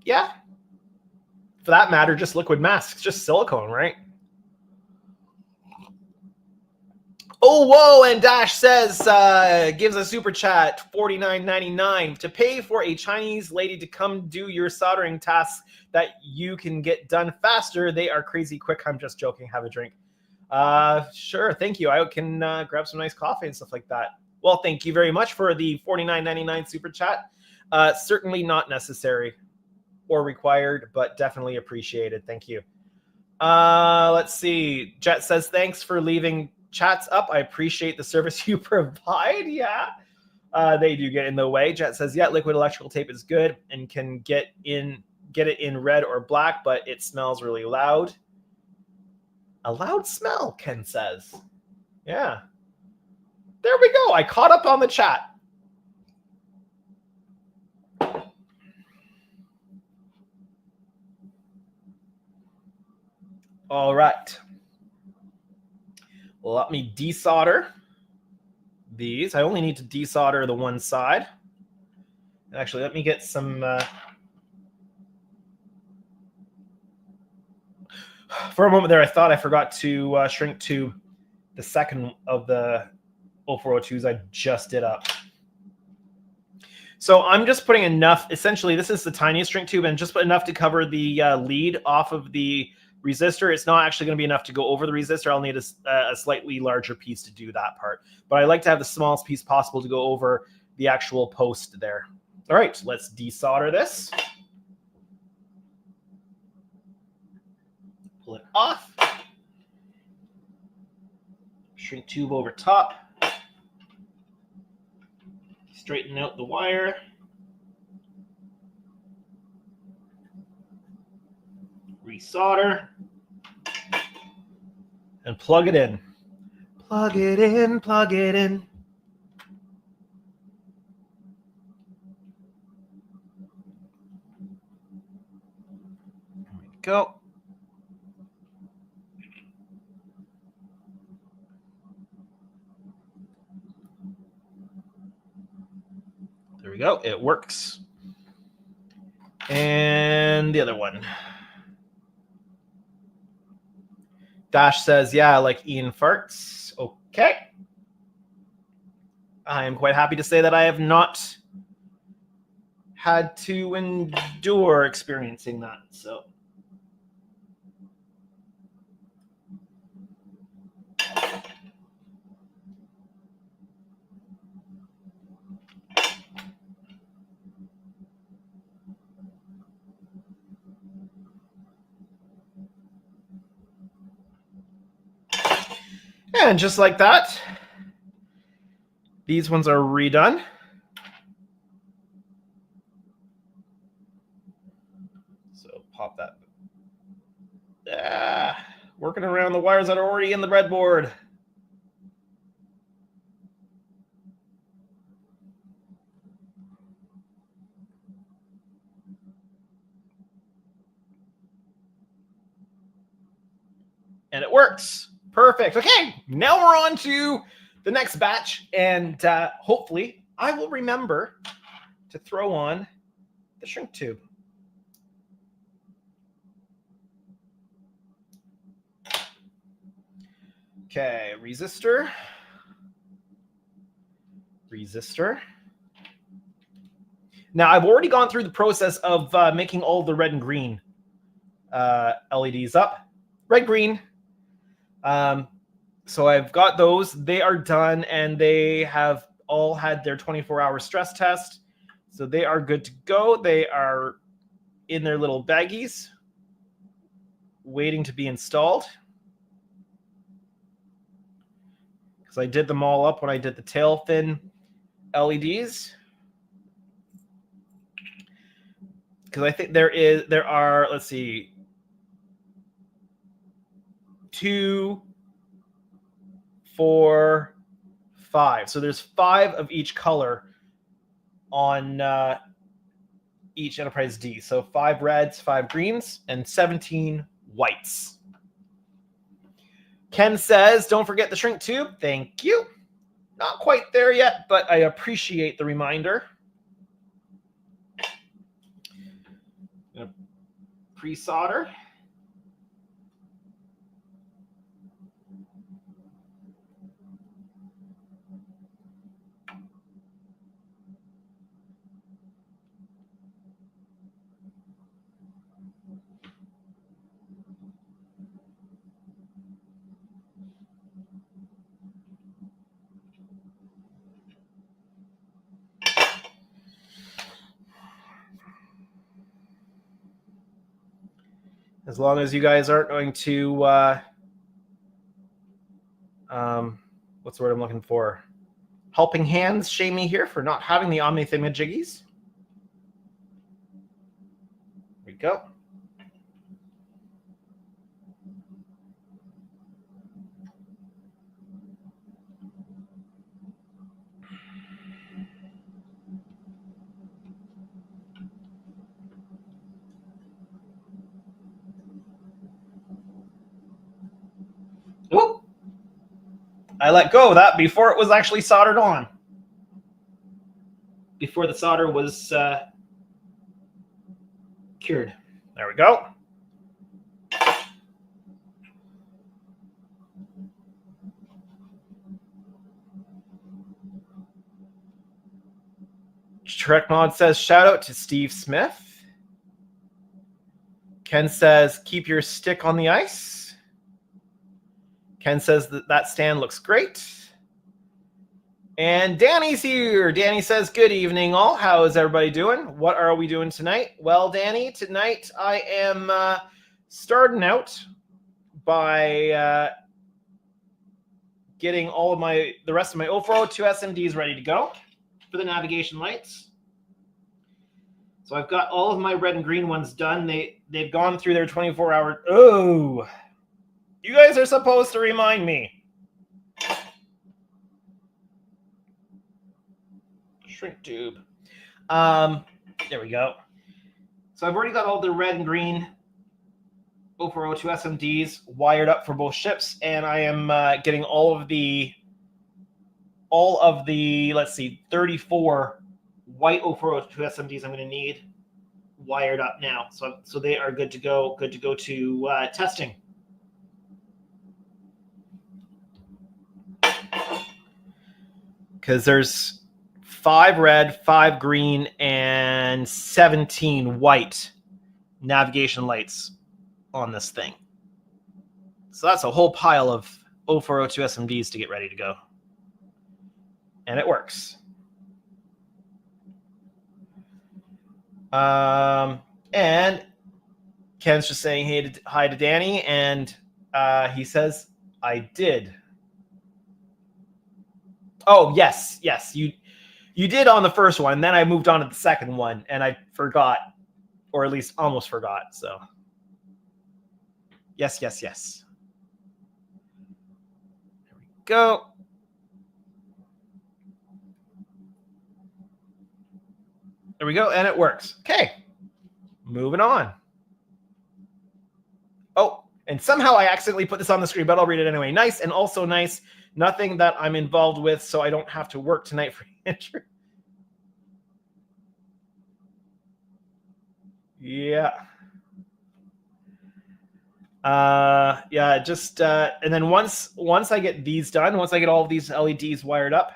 Yeah. For that matter, just liquid masks, just silicone, right? Oh, whoa, and Dash says, gives a super chat, $49.99, to pay for a Chinese lady to come do your soldering tasks that you can get done faster. They are crazy quick. I'm just joking. Have a drink. Sure, thank you. I can grab some nice coffee and stuff like that. Well, thank you very much for the $49.99 super chat. Certainly not necessary or required, but definitely appreciated. Thank you. Let's see. Jet says, thanks for leaving chats up. I appreciate the service you provide. Yeah, they do get in the way. Jet says, yeah, liquid electrical tape is good and can get it in red or black, but it smells really loud. A loud smell, Ken says. Yeah. There we go. I caught up on the chat. All right. Let me desolder these. I only need to desolder the one side. Actually, let me get some... For a moment there, I thought I forgot to shrink tube the second of the 0402s I just did up. So I'm just putting enough. Essentially, this is the tiniest shrink tube, and just put enough to cover the lead off of the resistor. It's not actually going to be enough to go over the resistor. I'll need a slightly larger piece to do that part. But I like to have the smallest piece possible to go over the actual post there. All right, let's desolder this. Pull it off. Shrink tube over top. Straighten out the wire. Resolder. And plug it in. Plug it in, plug it in. There we go. There we go. It works. And the other one. Dash says, yeah, like Ian farts. Okay. I am quite happy to say that I have not had to endure experiencing that. So. And just like that, these ones are redone. So pop that. Working around the wires that are already in the breadboard. And it works. Perfect. Okay, now we're on to the next batch, and hopefully I will remember to throw on the shrink tube. Okay, resistor. Now I've already gone through the process of making all the red and green LEDs up. Red, green. So I've got those. They are done, and they have all had their 24-hour stress test. So they are good to go. They are in their little baggies, waiting to be installed. Because I did them all up when I did the tail fin LEDs. Because I think there are, let's see, 2, 4, 5. So there's 5 of each color on each Enterprise D. So 5 reds, 5 greens, and 17 whites. Ken says, don't forget the shrink tube. Thank you. Not quite there yet, but I appreciate the reminder. Pre-solder. As long as you guys aren't going to, what's the word I'm looking for? Helping hands shame me here for not having the Omni thingamajiggies. There we go. Whoop. I let go of that before it was actually soldered on. Before the solder was cured. There we go. Trekmod says, shout out to Steve Smith. Ken says, keep your stick on the ice. Ken says that stand looks great. And Danny's here. Danny says, good evening, all. How is everybody doing? What are we doing tonight? Well, Danny, tonight I am starting out by getting all of the rest of my 042 SMDs ready to go for the navigation lights. So I've got all of my red and green ones done. They've gone through their 24-hour. Oh, You guys are supposed to remind me. Shrink tube. There we go. So I've already got all the red and green 0402 SMDs wired up for both ships, and I am getting all of the let's see, 34 white 0402 SMDs I'm going to need wired up now. So they are good to go. Good to go to testing. Because there's 5 red, 5 green, and 17 white navigation lights on this thing. So that's a whole pile of 0402 SMDs to get ready to go. And it works. And Ken's just saying hi to Danny, and he says, I did. Oh, yes, you did on the first one. Then I moved on to the second one, and I forgot, or at least almost forgot. So, yes. There we go. There we go, and it works. Okay, moving on. Oh, and somehow I accidentally put this on the screen, but I'll read it anyway. Nice, and also nice. Nothing that I'm involved with, so I don't have to work tonight for Andrew. Yeah. Just and then once I get these done, once I get all of these LEDs wired up,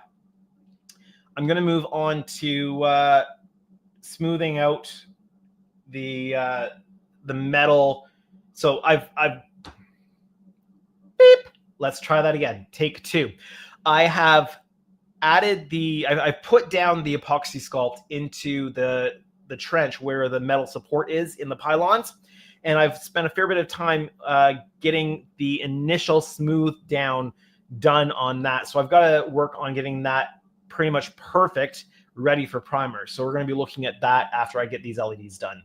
I'm going to move on to smoothing out the metal. So I've beep. Let's try that again. Take 2. I have added I've put down the epoxy sculpt into the trench where the metal support is in the pylons, and I've spent a fair bit of time getting the initial smooth down done on that. So I've got to work on getting that pretty much perfect, ready for primer. So we're going to be looking at that after I get these LEDs done.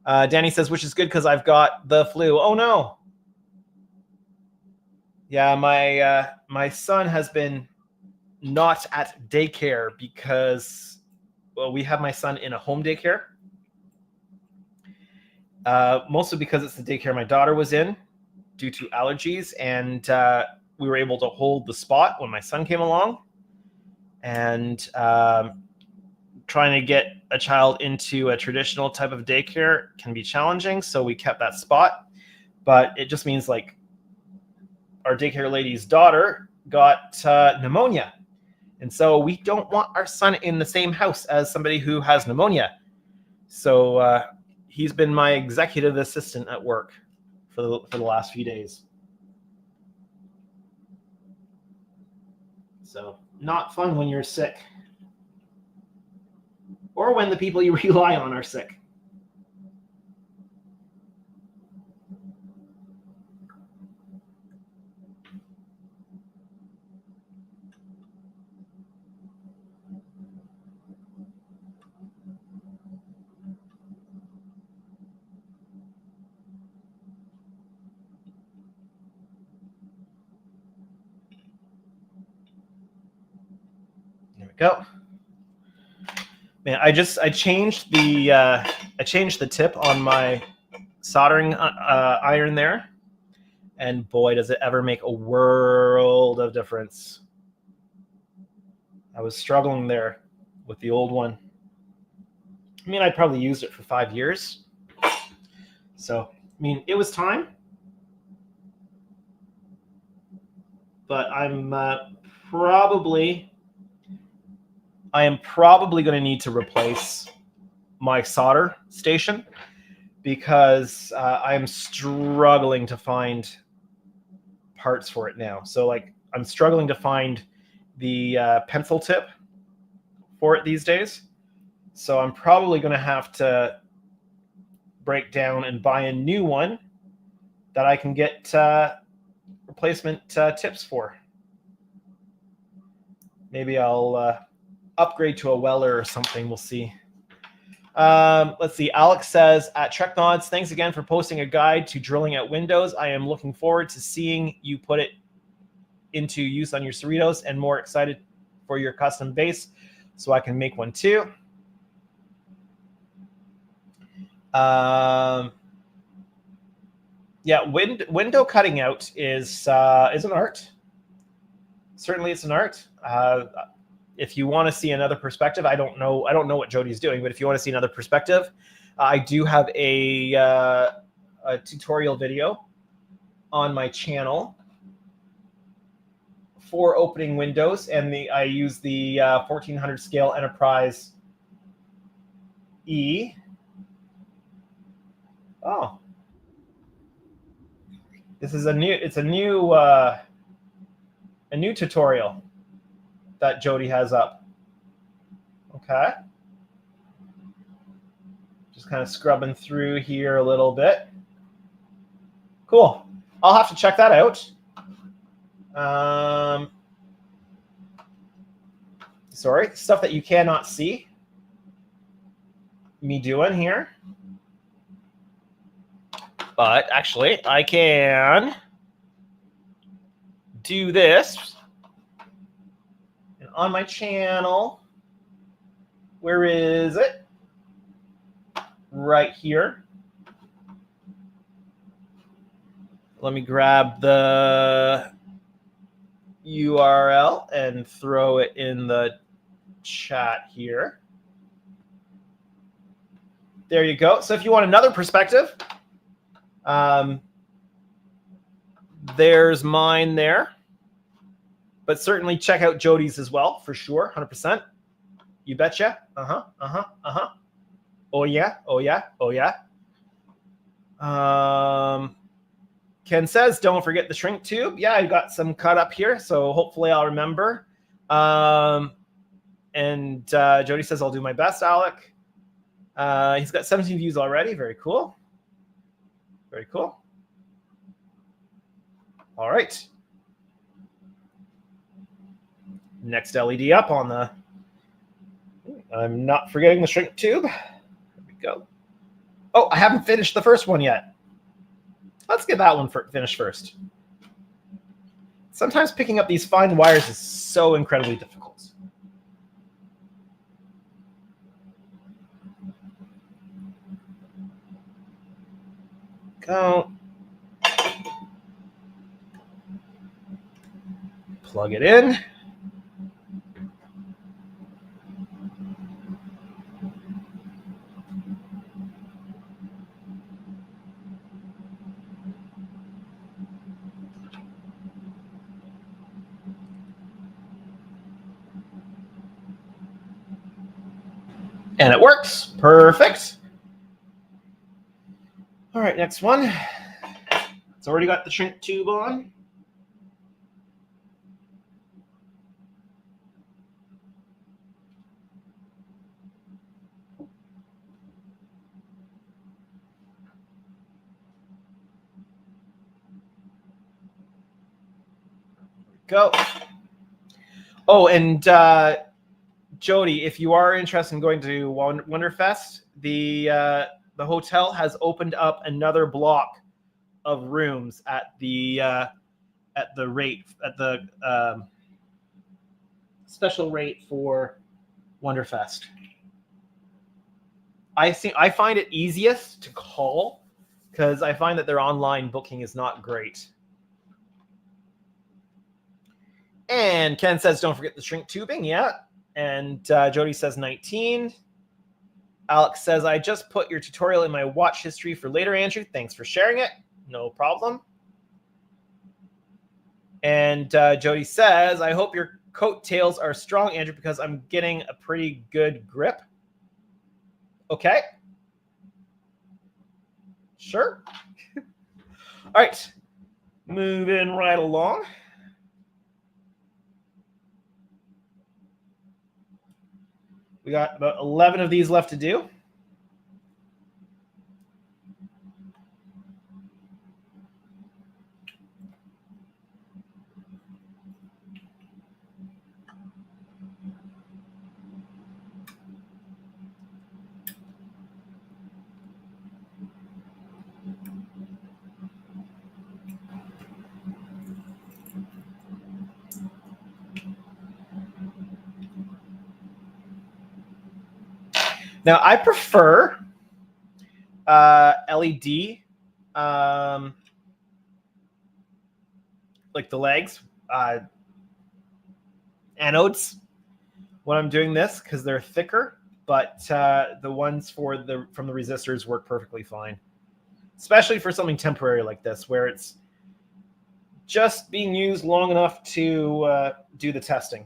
Danny says, which is good because I've got the flu. Oh no. Yeah, my son has been not at daycare because, well, we have my son in a home daycare. Mostly because it's the daycare my daughter was in due to allergies, and we were able to hold the spot when my son came along. And trying to get a child into a traditional type of daycare can be challenging, so we kept that spot. But it just means, like, our daycare lady's daughter got pneumonia. And so we don't want our son in the same house as somebody who has pneumonia. So he's been my executive assistant at work for the last few days. So not fun when you're sick. Or when the people you rely on are sick. There we go. Man, I changed the tip on my soldering iron there, and boy, does it ever make a world of difference. I was struggling there with the old one. I mean, I'd probably used it for 5 years. So, I mean, it was time. But I am probably going to need to replace my solder station because I am struggling to find parts for it now. So, like, I'm struggling to find the pencil tip for it these days. So I'm probably going to have to break down and buy a new one that I can get replacement tips for. Maybe I'll upgrade to a Weller or something. We'll see. Let's see. Alex says, at Trek Mods, thanks again for posting a guide to drilling out windows. I am looking forward to seeing you put it into use on your Cerritos, and more excited for your custom base so I can make one too. Yeah, window cutting out is an art. Certainly, it's an art. If you want to see another perspective, I don't know what Jody's doing, but if you want to see another perspective, I do have a tutorial video on my channel for opening windows, and I use the 1400 scale Enterprise E. Oh, this is a new tutorial that Jody has up. Okay. Just kind of scrubbing through here a little bit. Cool. I'll have to check that out. Sorry, stuff that you cannot see me doing here. But actually, I can do this. And on my channel, where is it? Right here. Let me grab the URL and throw it in the chat here. There you go. So if you want another perspective, there's mine there. But certainly check out Jody's as well, for sure, 100%. You betcha. Oh yeah, oh yeah, oh yeah. Ken says, don't forget the shrink tube. Yeah, I got some cut up here, so hopefully I'll remember. And Jody says, I'll do my best, Alec. He's got 17 views already. Very cool. Very cool. All right. Next LED up on the... I'm not forgetting the shrink tube. There we go. Oh, I haven't finished the first one yet. Let's get that one finished first. Sometimes picking up these fine wires is so incredibly difficult. Go. Plug it in. And it works. Perfect. All right, next one. It's already got the shrink tube on. Go. Oh, and Jody, if you are interested in going to Wonderfest, the hotel has opened up another block of rooms at the special rate for Wonderfest. I find it easiest to call because I find that their online booking is not great. And Ken says, don't forget the shrink tubing. Yeah. And Jody says 19. Alex says, I just put your tutorial in my watch history for later, Andrew. Thanks for sharing it. No problem. And Jody says, I hope your coattails are strong, Andrew, because I'm getting a pretty good grip. Okay. Sure. All right. Moving right along. We got about 11 of these left to do. Now, I prefer LED, like the legs, anodes when I'm doing this because they're thicker, but the ones from the resistors work perfectly fine, especially for something temporary like this where it's just being used long enough to do the testing.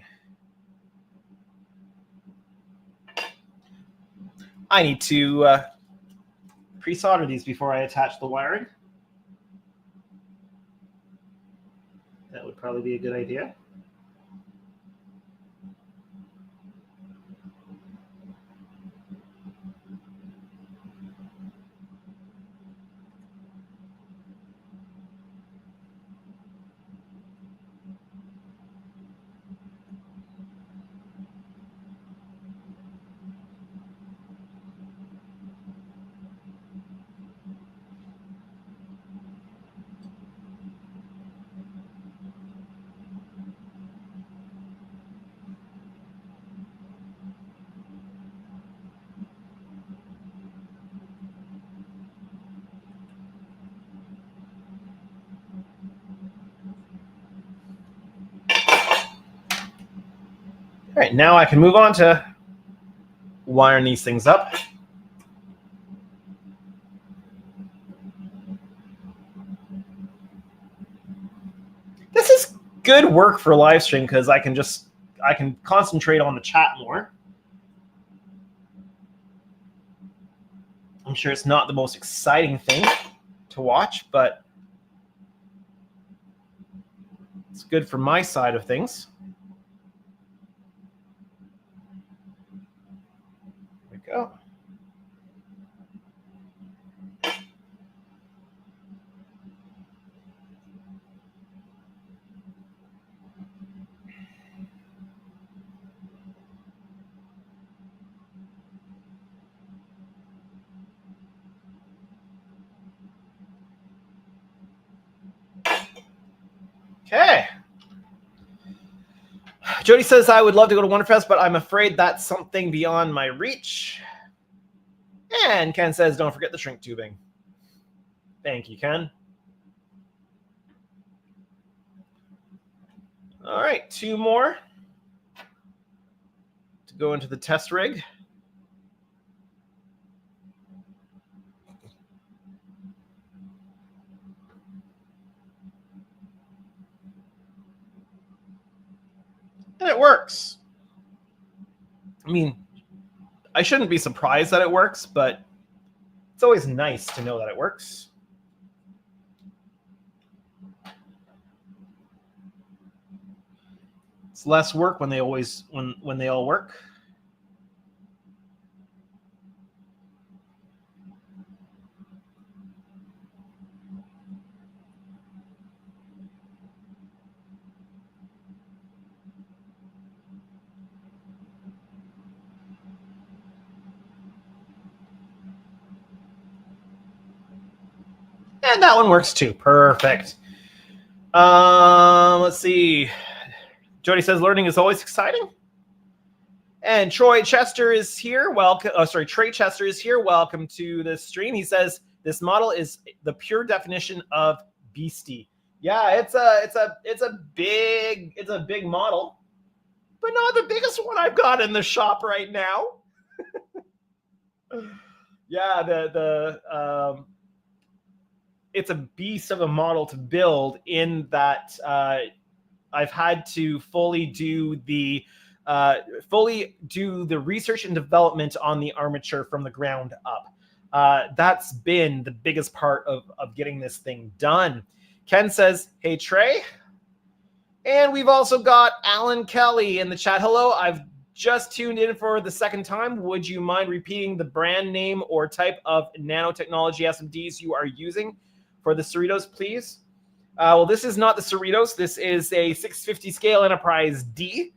I need to pre-solder these before I attach the wiring. That would probably be a good idea. All right, now I can move on to wiring these things up. This is good work for live stream because I can concentrate on the chat more. I'm sure it's not the most exciting thing to watch, but it's good for my side of things. There we go. Okay. Jody says, I would love to go to Wonderfest, but I'm afraid that's something beyond my reach. And Ken says, don't forget the shrink tubing. Thank you, Ken. All right, 2 more to go into the test rig. And it works. I mean, I shouldn't be surprised that it works, but it's always nice to know that it works. It's less work when they all work. And that one works too. Perfect. Let's see. Jody says learning is always exciting. And Troy Chester is here. Welcome. Oh, sorry, Trey Chester is here. Welcome to the stream. He says this model is the pure definition of beastie. Yeah, it's a big model, but not the biggest one I've got in the shop right now. Yeah, it's a beast of a model to build in that I've had to fully do the research and development on the armature from the ground up. That's been the biggest part of getting this thing done. Ken says, hey, Trey. And we've also got Alan Kelly in the chat. Hello, I've just tuned in for the second time. Would you mind repeating the brand name or type of nanotechnology SMDs you are using for the Cerritos, please? Well, this is not the Cerritos. This is a 650 scale Enterprise D.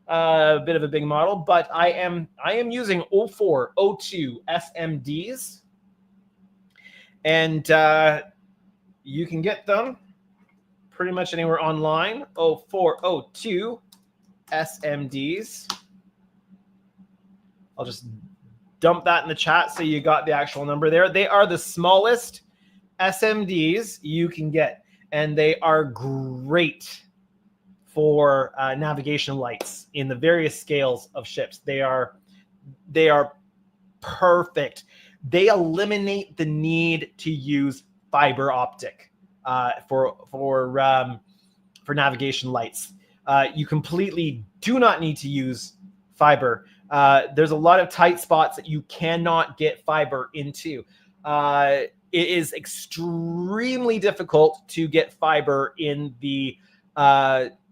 A bit of a big model, but I am using 0402 SMDs, and you can get them pretty much anywhere online. 0402 SMDs. I'll just dump that in the chat so you got the actual number there. They are the smallest SMDs you can get, and they are great for navigation lights in the various scales of ships. They are perfect. They eliminate the need to use fiber optic for navigation lights. You completely do not need to use fiber. There's a lot of tight spots that you cannot get fiber into. It is extremely difficult to get fiber in the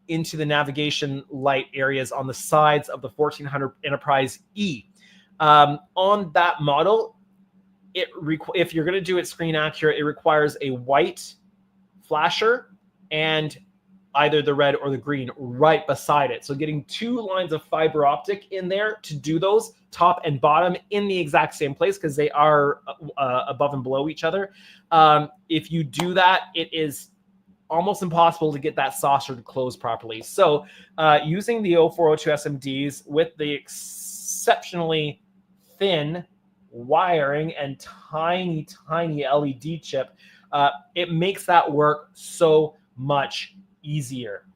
into the navigation light areas on the sides of the 1400 Enterprise E. On that model, if you're going to do it screen accurate, it requires a white flasher and either the red or the green right beside it. So getting 2 lines of fiber optic in there to do those top and bottom in the exact same place, because they are above and below each other. If you do that, it is almost impossible to get that saucer to close properly. So using the 0402 SMDs with the exceptionally thin wiring and tiny LED chip, it makes that work so much easier.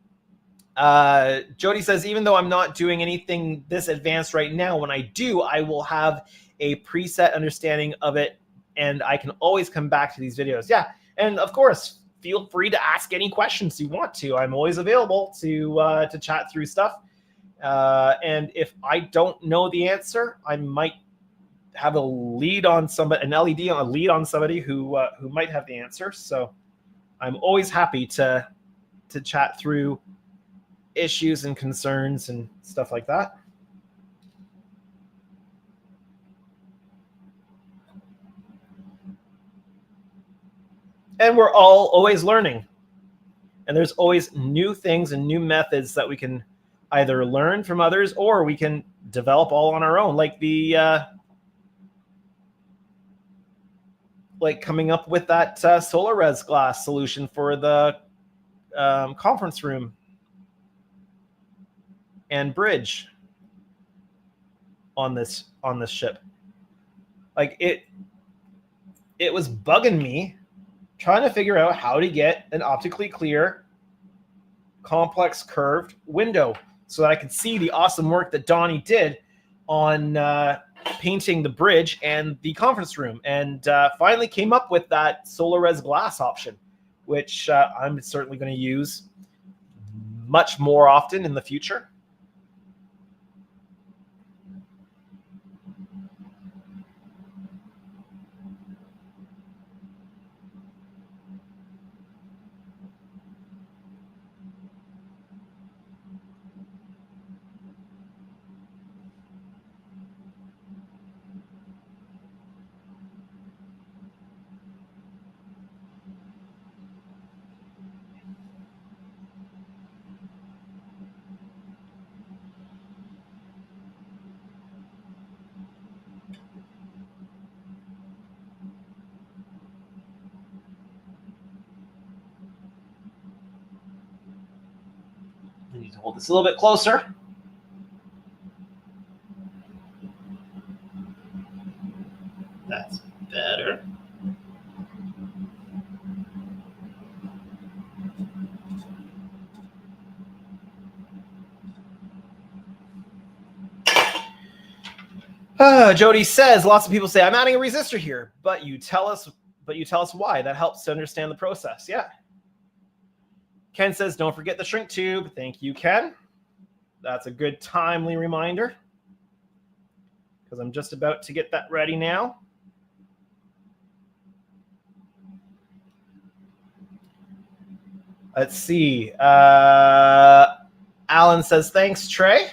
Jody says, even though I'm not doing anything this advanced right now, when I do, I will have a preset understanding of it, and I can always come back to these videos. Yeah, and of course, feel free to ask any questions you want to. I'm always available to chat through stuff. And if I don't know the answer, I might have a lead on somebody, an LED on a lead on somebody who might have the answer. So I'm always happy to chat through issues and concerns and stuff like that. And we're all always learning. And there's always new things and new methods that we can either learn from others or we can develop all on our own. Like the like coming up with that solar res glass solution for the conference room and bridge on this ship. Like it was bugging me trying to figure out how to get an optically clear complex curved window so that I could see the awesome work that Donnie did on painting the bridge and the conference room, and finally came up with that solar res glass option, which I'm certainly going to use much more often in the future. I need to hold this a little bit closer. That's better. Jody says, lots of people say, I'm adding a resistor here, but you tell us why. That helps to understand the process. Yeah. Ken says, don't forget the shrink tube. Thank you, Ken. That's a good timely reminder, because I'm just about to get that ready now. Let's see. Alan says, thanks, Trey.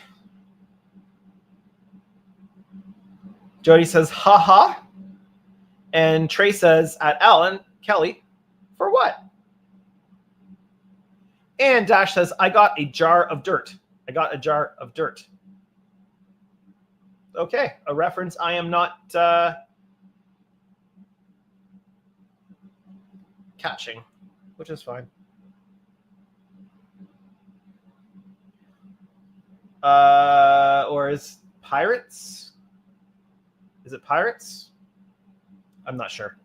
Jody says, haha. And Trey says, at Alan, Kelly, for what? And Dash says, I got a jar of dirt. I got a jar of dirt. Okay, a reference I am not catching, which is fine. Or is pirates? Is it pirates? I'm not sure.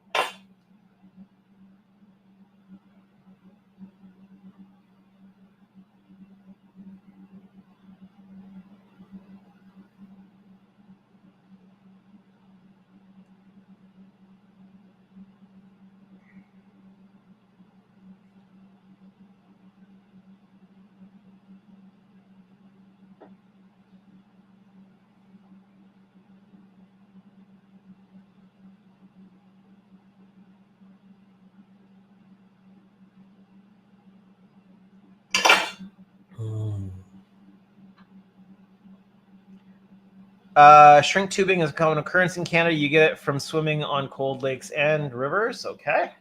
Shrink tubing is a common occurrence in Canada. You get it from swimming on cold lakes and rivers. Okay.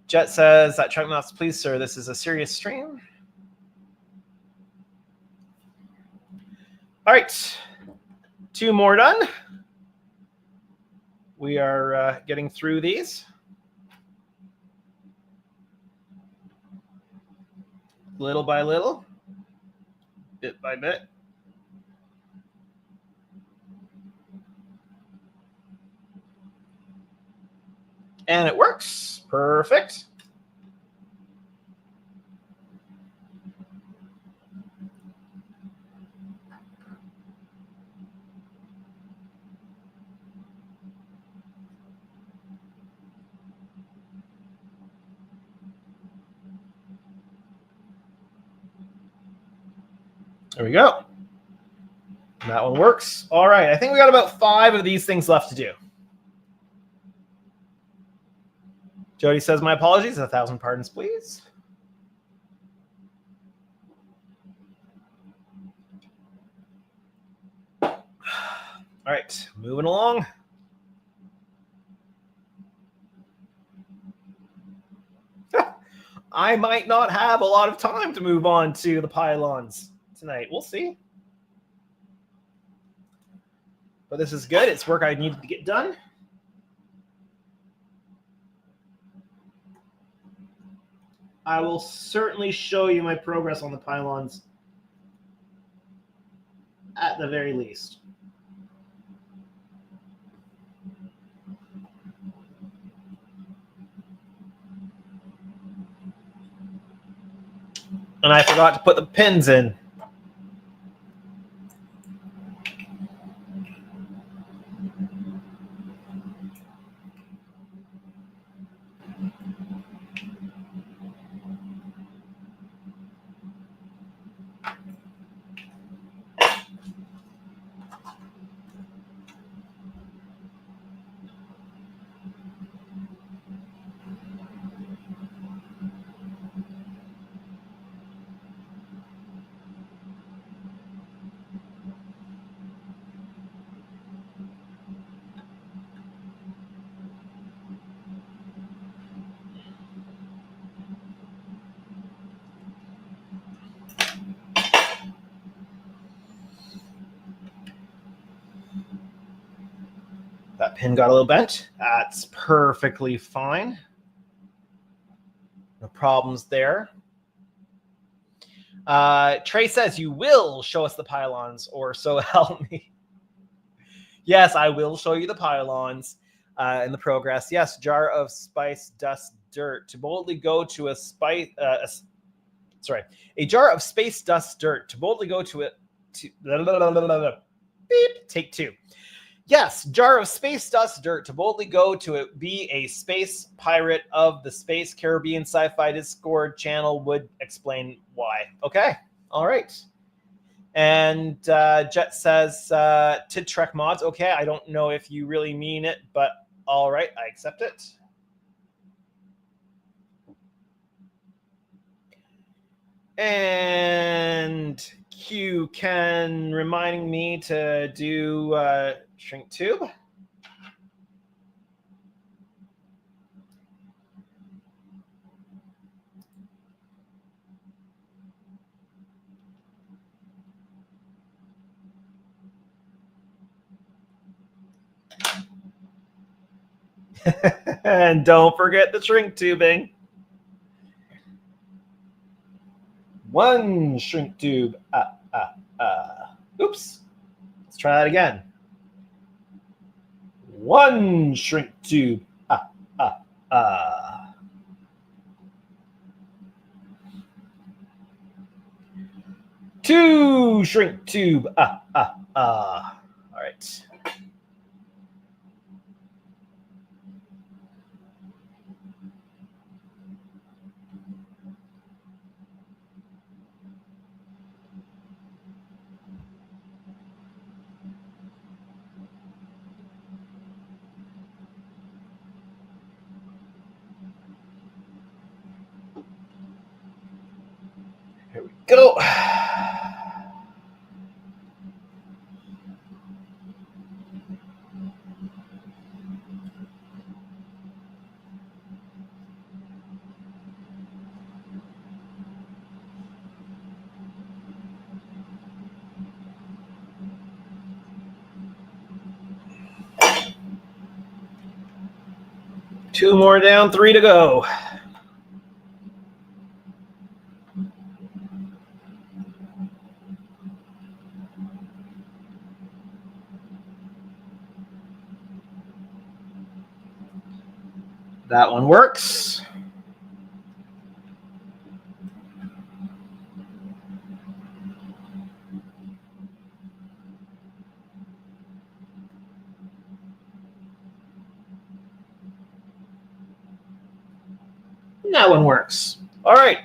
Jet says that trunk mouse, please, sir. This is a serious stream. All right. 2 more done. We are getting through these. Little by little. Bit by bit. And it works. Perfect. There we go. That one works. All right. I think we got about 5 of these things left to do. Jody says, my apologies. 1,000 pardons, please. All right. Moving along. I might not have a lot of time to move on to the pylons tonight. We'll see. But this is good. It's work I needed to get done. I will certainly show you my progress on the pylons at the very least. And I forgot to put the pins in. That pin got a little bent. That's perfectly fine. No problems there. Trey says, you will show us the pylons, or so help me. Yes, I will show you the pylons in the progress. Yes, jar of spice, dust, dirt. To boldly go to a spice... a jar of space, dust, dirt. To boldly go to it... Beep, take 2. Yes, jar of space, dust, dirt. To boldly go to it, be a space pirate of the Space Caribbean Sci-Fi Discord channel would explain why. Okay, all right. And Jet says, to Trek mods. Okay, I don't know if you really mean it, but all right, I accept it. And Q Ken reminding me to do shrink tube. And don't forget the shrink tubing. 1 shrink tube. Oops. Let's try that again. 1 shrink tube. 2 shrink tube. All right. Here we go. Two more down, 3 to go. That one works. That one works. All right.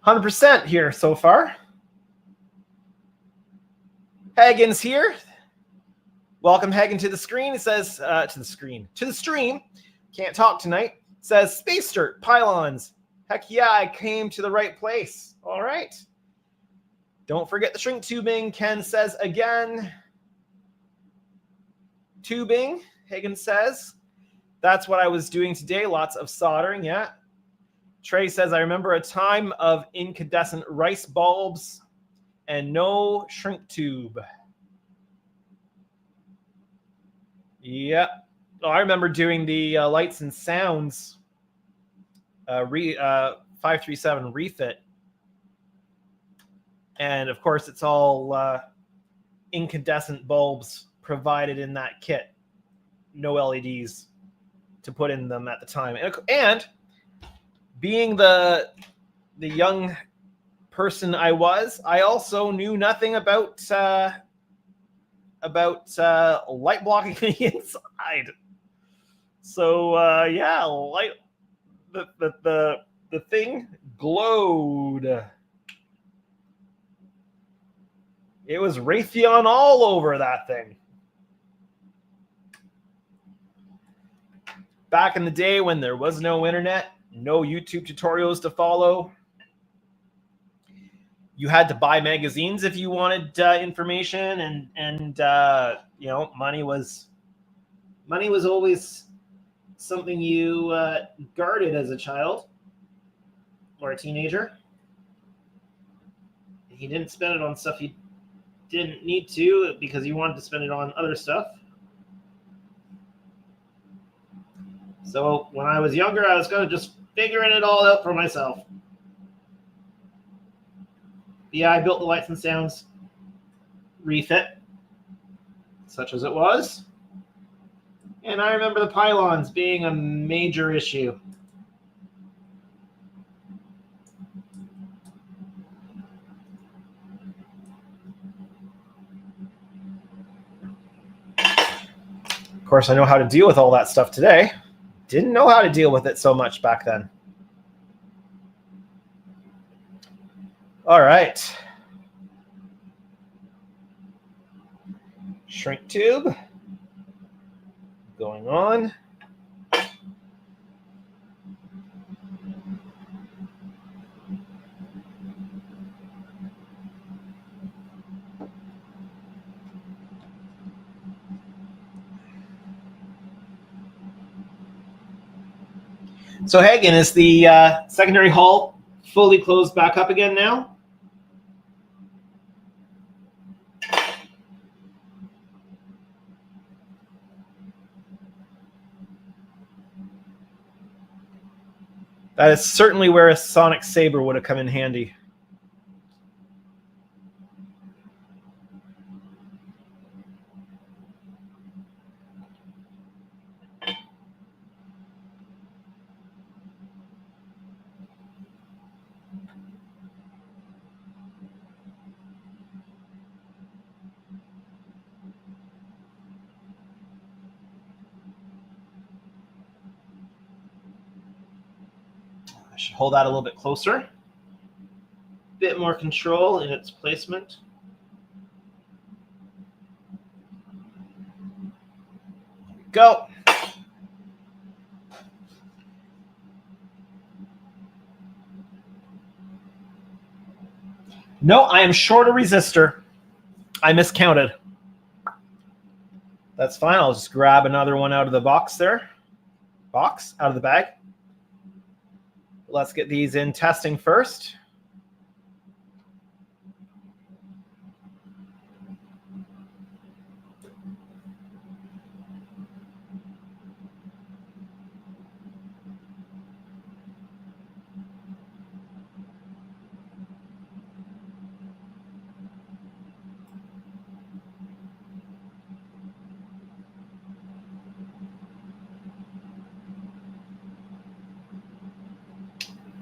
100% here so far. Hagen's here. Welcome, Hagen, to the screen. It says, to the stream. Can't talk tonight. It says, Space Dirt, Pylons. Heck yeah, I came to the right place. All right. Don't forget the shrink tubing, Ken says again. Tubing, Hagen says. That's what I was doing today. Lots of soldering, yeah. Trey says, I remember a time of incandescent rice bulbs and no shrink tube. Yeah. Oh, I remember doing the lights and sounds 537 refit. And of course, it's all incandescent bulbs provided in that kit. No LEDs to put in them at the time. And being the young person I was, I also knew nothing about light blocking the inside. So yeah, light the thing glowed. It was Raytheon all over that thing. Back in the day when there was no internet, no YouTube tutorials to follow, you had to buy magazines if you wanted information, and you know, money was always something you guarded as a child or a teenager. You didn't spend it on stuff you didn't need to because you wanted to spend it on other stuff. So when I was younger, I was kind of just figuring it all out for myself. Yeah, I built the lights and sounds refit, such as it was. And I remember the pylons being a major issue. Of course, I know how to deal with all that stuff today. Didn't know how to deal with it so much back then. All right. Shrink tube going on. So Hagen, is the secondary hull fully closed back up again now? That is certainly where a sonic saber would have come in handy. I should hold that a little bit closer. Bit more control in its placement. There we go. No, I am short a resistor. I miscounted. That's fine. I'll just grab another one out of the box there. Out of the bag. Let's get these in testing first.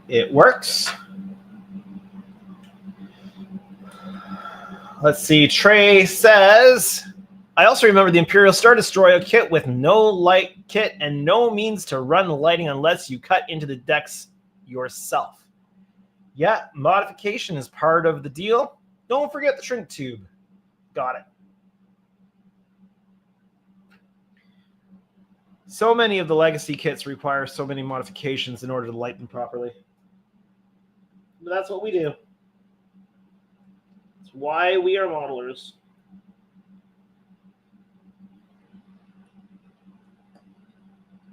It works. Let's see. Trey says, I also remember the Imperial Star Destroyer kit with no light kit and no means to run the lighting unless you cut into the decks yourself. Yeah, modification is part of the deal. Don't forget the shrink tube. Got it. So many of the legacy kits require so many modifications in order to light them properly. But that's what we do. That's why we are modelers.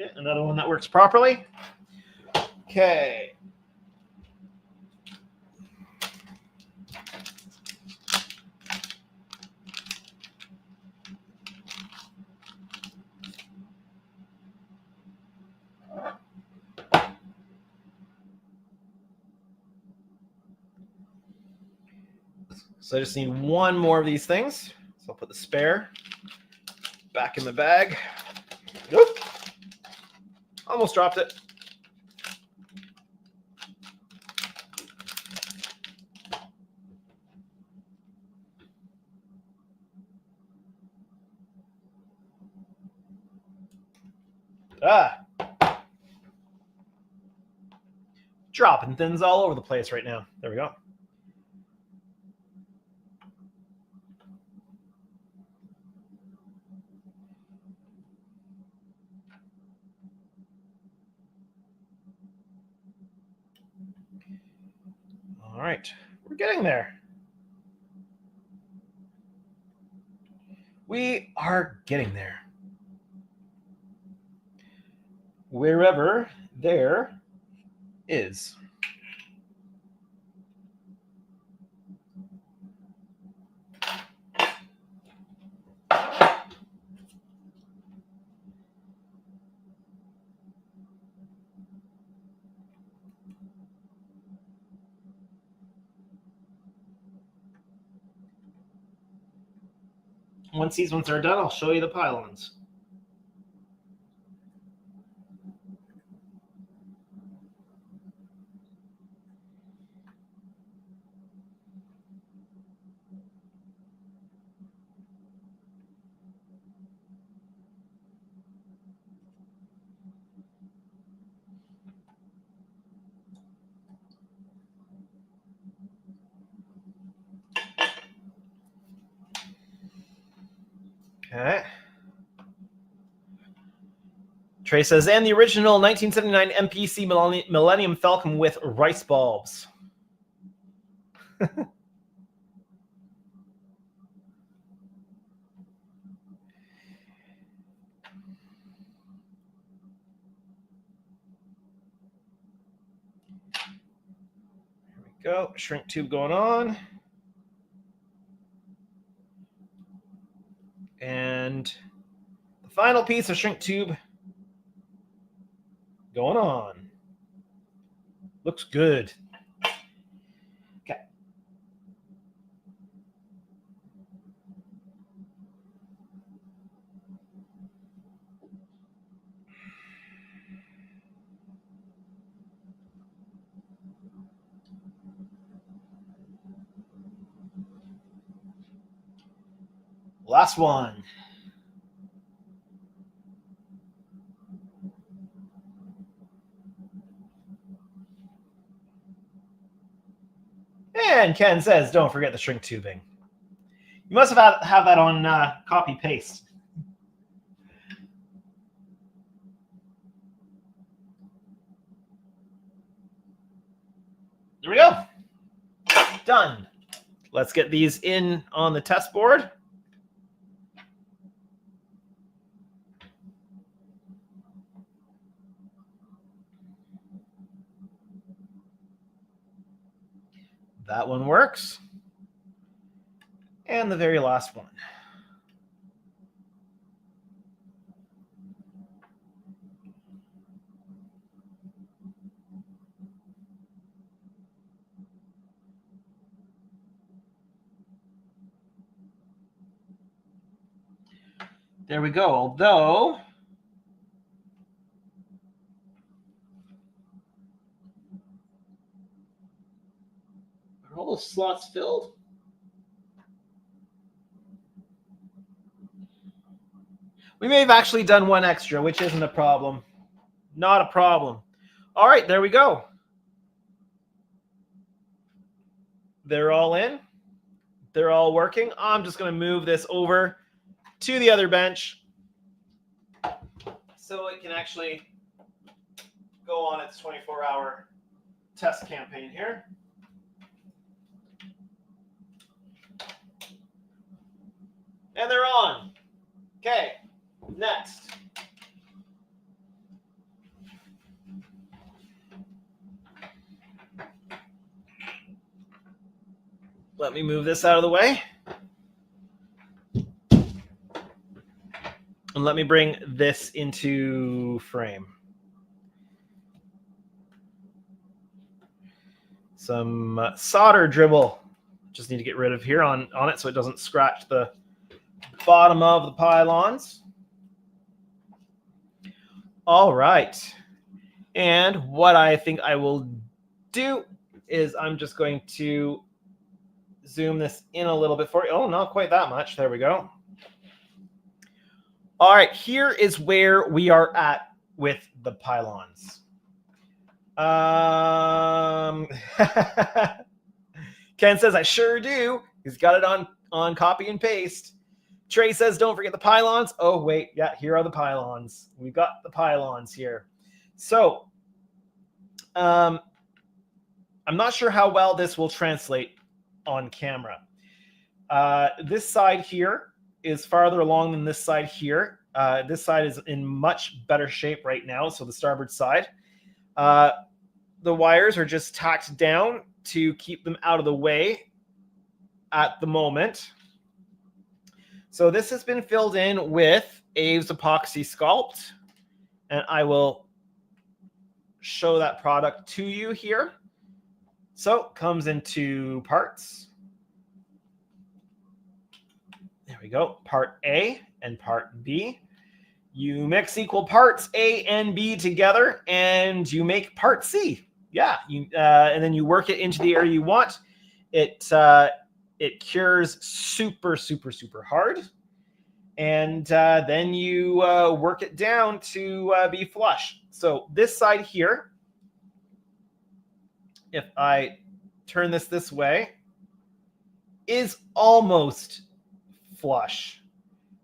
Yeah, another one that works properly. Okay. So I just need one more of these things. So I'll put the spare back in the bag. Nope. Almost dropped it. Dropping things all over the place right now. There we go. All right, we're getting there. We are getting there. Wherever there is. Once these ones are done, I'll show you the pylons. Okay. Trey says, and the original 1979 MPC Millennium Falcon with rice bulbs. Go, shrink tube going on. And the final piece of shrink tube going on. Looks good. Okay. Last one. And Ken says, don't forget the shrink tubing. You must have that on copy paste. There we go. Done. Let's get these in on the test board. That one works. And the very last one. There we go. Although are all those slots filled? We may have actually done one extra, which isn't a problem. Not a problem. All right, there we go. They're all in. They're all working. I'm just going to move this over to the other bench so it can actually go on its 24-hour test campaign here. And they're on. Okay, next. Let me move this out of the way. And let me bring this into frame. Some solder dribble. Just need to get rid of here on it so it doesn't scratch the bottom of the pylons. All right. And what I think I will do is I'm just going to zoom this in a little bit for you. Oh, not quite that much. There we go. All right, here is where we are at with the pylons. Ken says, I sure do. He's got it on copy and paste. Trey says, don't forget the pylons. Oh, wait. Yeah, here are the pylons. We've got the pylons here. So I'm not sure how well this will translate on camera. This side here is farther along than this side here. This side is in much better shape right now, so the starboard side. The wires are just tacked down to keep them out of the way at the moment. So this has been filled in with Aves Epoxy Sculpt, and I will show that product to you here. So it comes into parts. There we go, part A and part B. You mix equal parts A and B together and you make part C. Yeah, and then you work it into the area you want. It cures super, super, super hard. And then you work it down to be flush. So this side here, if I turn this way, is almost flush.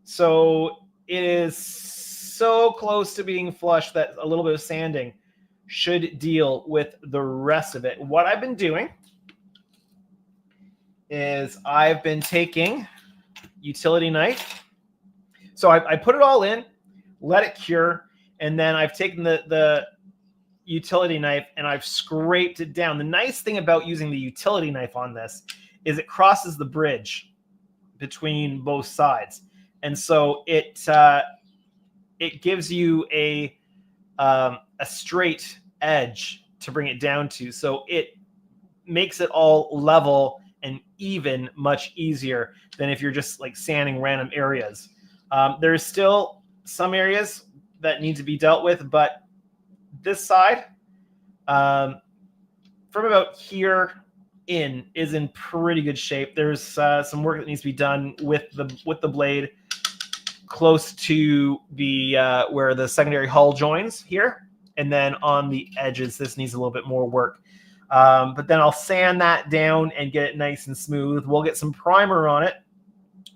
So it is so close to being flush that a little bit of sanding should deal with the rest of it. What I've been doing is I've been taking utility knife. So I put it all in, let it cure, and then I've taken the utility knife and I've scraped it down. The nice thing about using the utility knife on this is it crosses the bridge between both sides. And so it gives you a straight edge to bring it down to. So it makes it all level and even much easier than if you're just like sanding random areas. There's still some areas that need to be dealt with, but this side, from about here in, is in pretty good shape. There's some work that needs to be done with the blade close to the where the secondary hull joins here, and then on the edges, this needs a little bit more work. But then I'll sand that down and get it nice and smooth. We'll get some primer on it.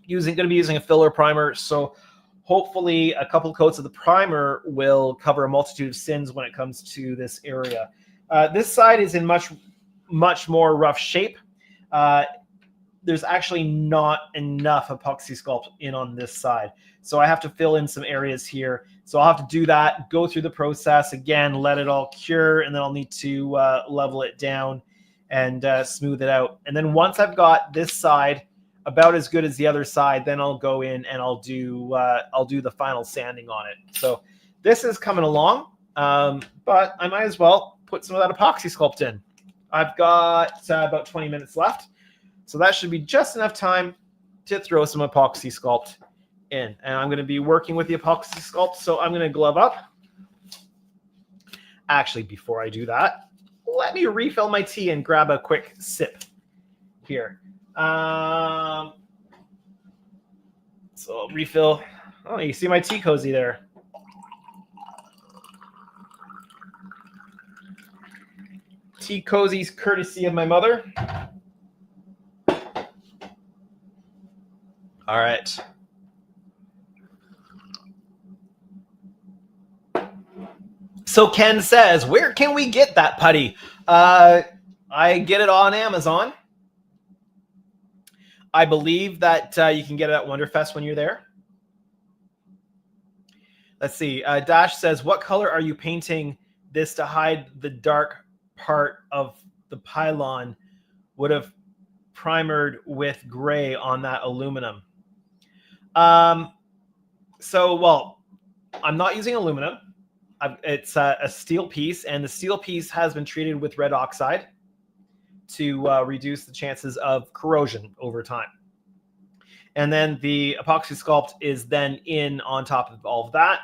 Going to be using a filler primer, so hopefully a couple coats of the primer will cover a multitude of sins when it comes to this area. This side is in much more rough shape. There's actually not enough epoxy sculpt in on this side, so I have to fill in some areas here. So I'll have to do that, go through the process again, let it all cure, and then I'll need to level it down and smooth it out. And then once I've got this side about as good as the other side, then I'll go in and I'll do the final sanding on it. So this is coming along, but I might as well put some of that epoxy sculpt in. I've got about 20 minutes left, so that should be just enough time to throw some epoxy sculpt in. And I'm going to be working with the epoxy sculpt, so I'm going to glove up. Actually, before I do that, let me refill my tea and grab a quick sip here. So I'll refill. Oh, you see my tea cozy there. Tea cozies courtesy of my mother. All right. So Ken says, where can we get that putty? I get it on Amazon. I believe that you can get it at Wonderfest when you're there. Let's see. Dash says, what color are you painting this to hide the dark part of the pylon? Would have primered with gray on that aluminum. Well, I'm not using aluminum. It's a steel piece, and the steel piece has been treated with red oxide to reduce the chances of corrosion over time. And then the epoxy sculpt is then in on top of all of that.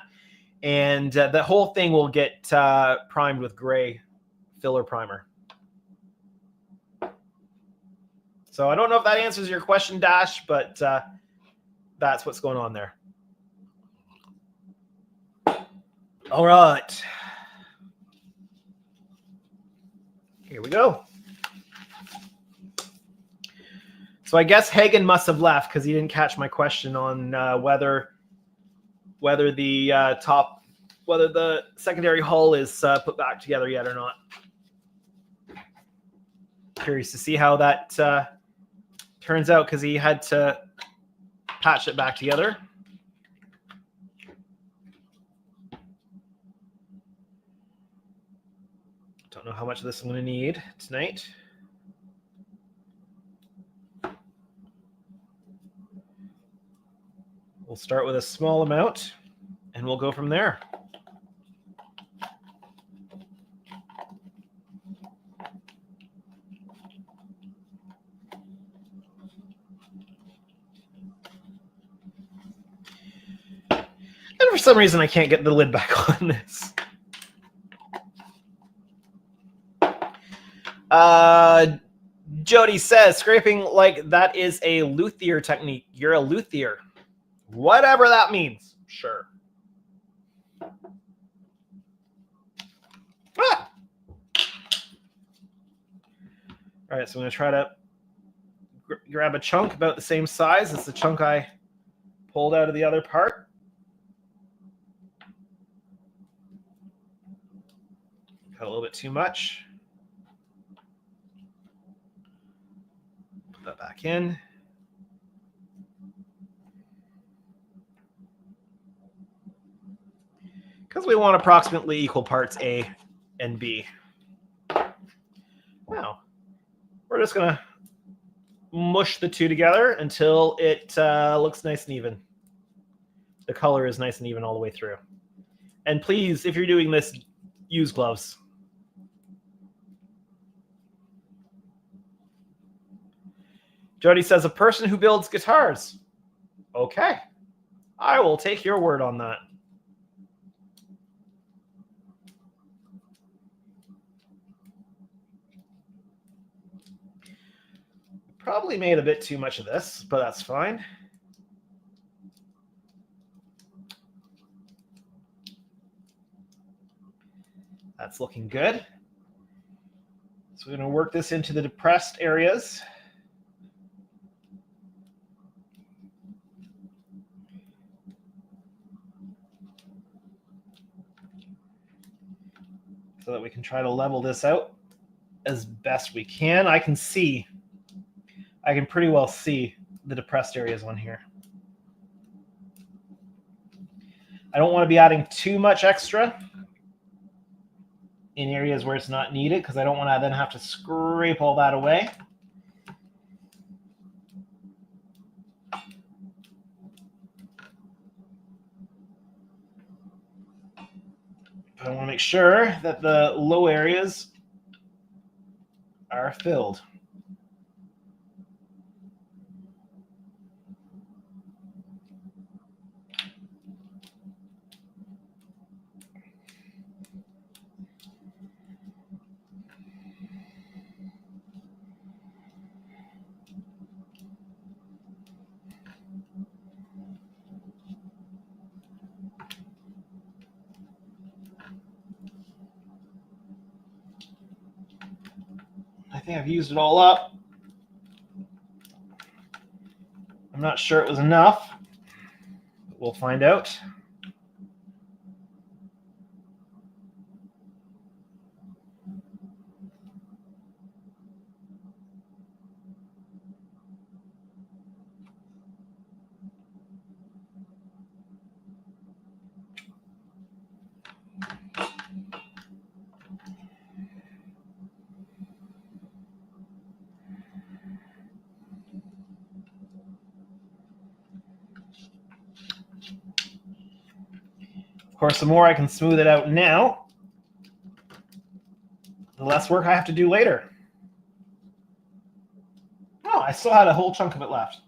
And the whole thing will get primed with gray filler primer. So I don't know if that answers your question, Dash, but that's what's going on there. All right. Here we go. So I guess Hagen must have left because he didn't catch my question on whether the secondary hull is put back together yet or not. Curious to see how that turns out because he had to patch it back together. Don't know how much of this I'm going to need tonight. We'll start with a small amount, and we'll go from there. And for some reason, I can't get the lid back on this. Jody says, scraping like that is a luthier technique. You're a luthier. Whatever that means. Sure. Ah! All right, so I'm going to try to grab a chunk about the same size as the chunk I pulled out of the other part. Got a little bit too much. Put that back in. Because we want approximately equal parts A and B. Now, we're just going to mush the two together until it looks nice and even. The color is nice and even all the way through. And please, if you're doing this, use gloves. Jody says, a person who builds guitars. Okay. I will take your word on that. Probably made a bit too much of this, but that's fine. That's looking good. So we're going to work this into the depressed areas. So that we can try to level this out as best we can. I can pretty well see the depressed areas on here. I don't want to be adding too much extra in areas where it's not needed, because I don't want to then have to scrape all that away. But I want to make sure that the low areas are filled. I think I've used it all up. I'm not sure it was enough, but we'll find out. Of course, the more I can smooth it out now, the less work I have to do later. Oh, I still had a whole chunk of it left.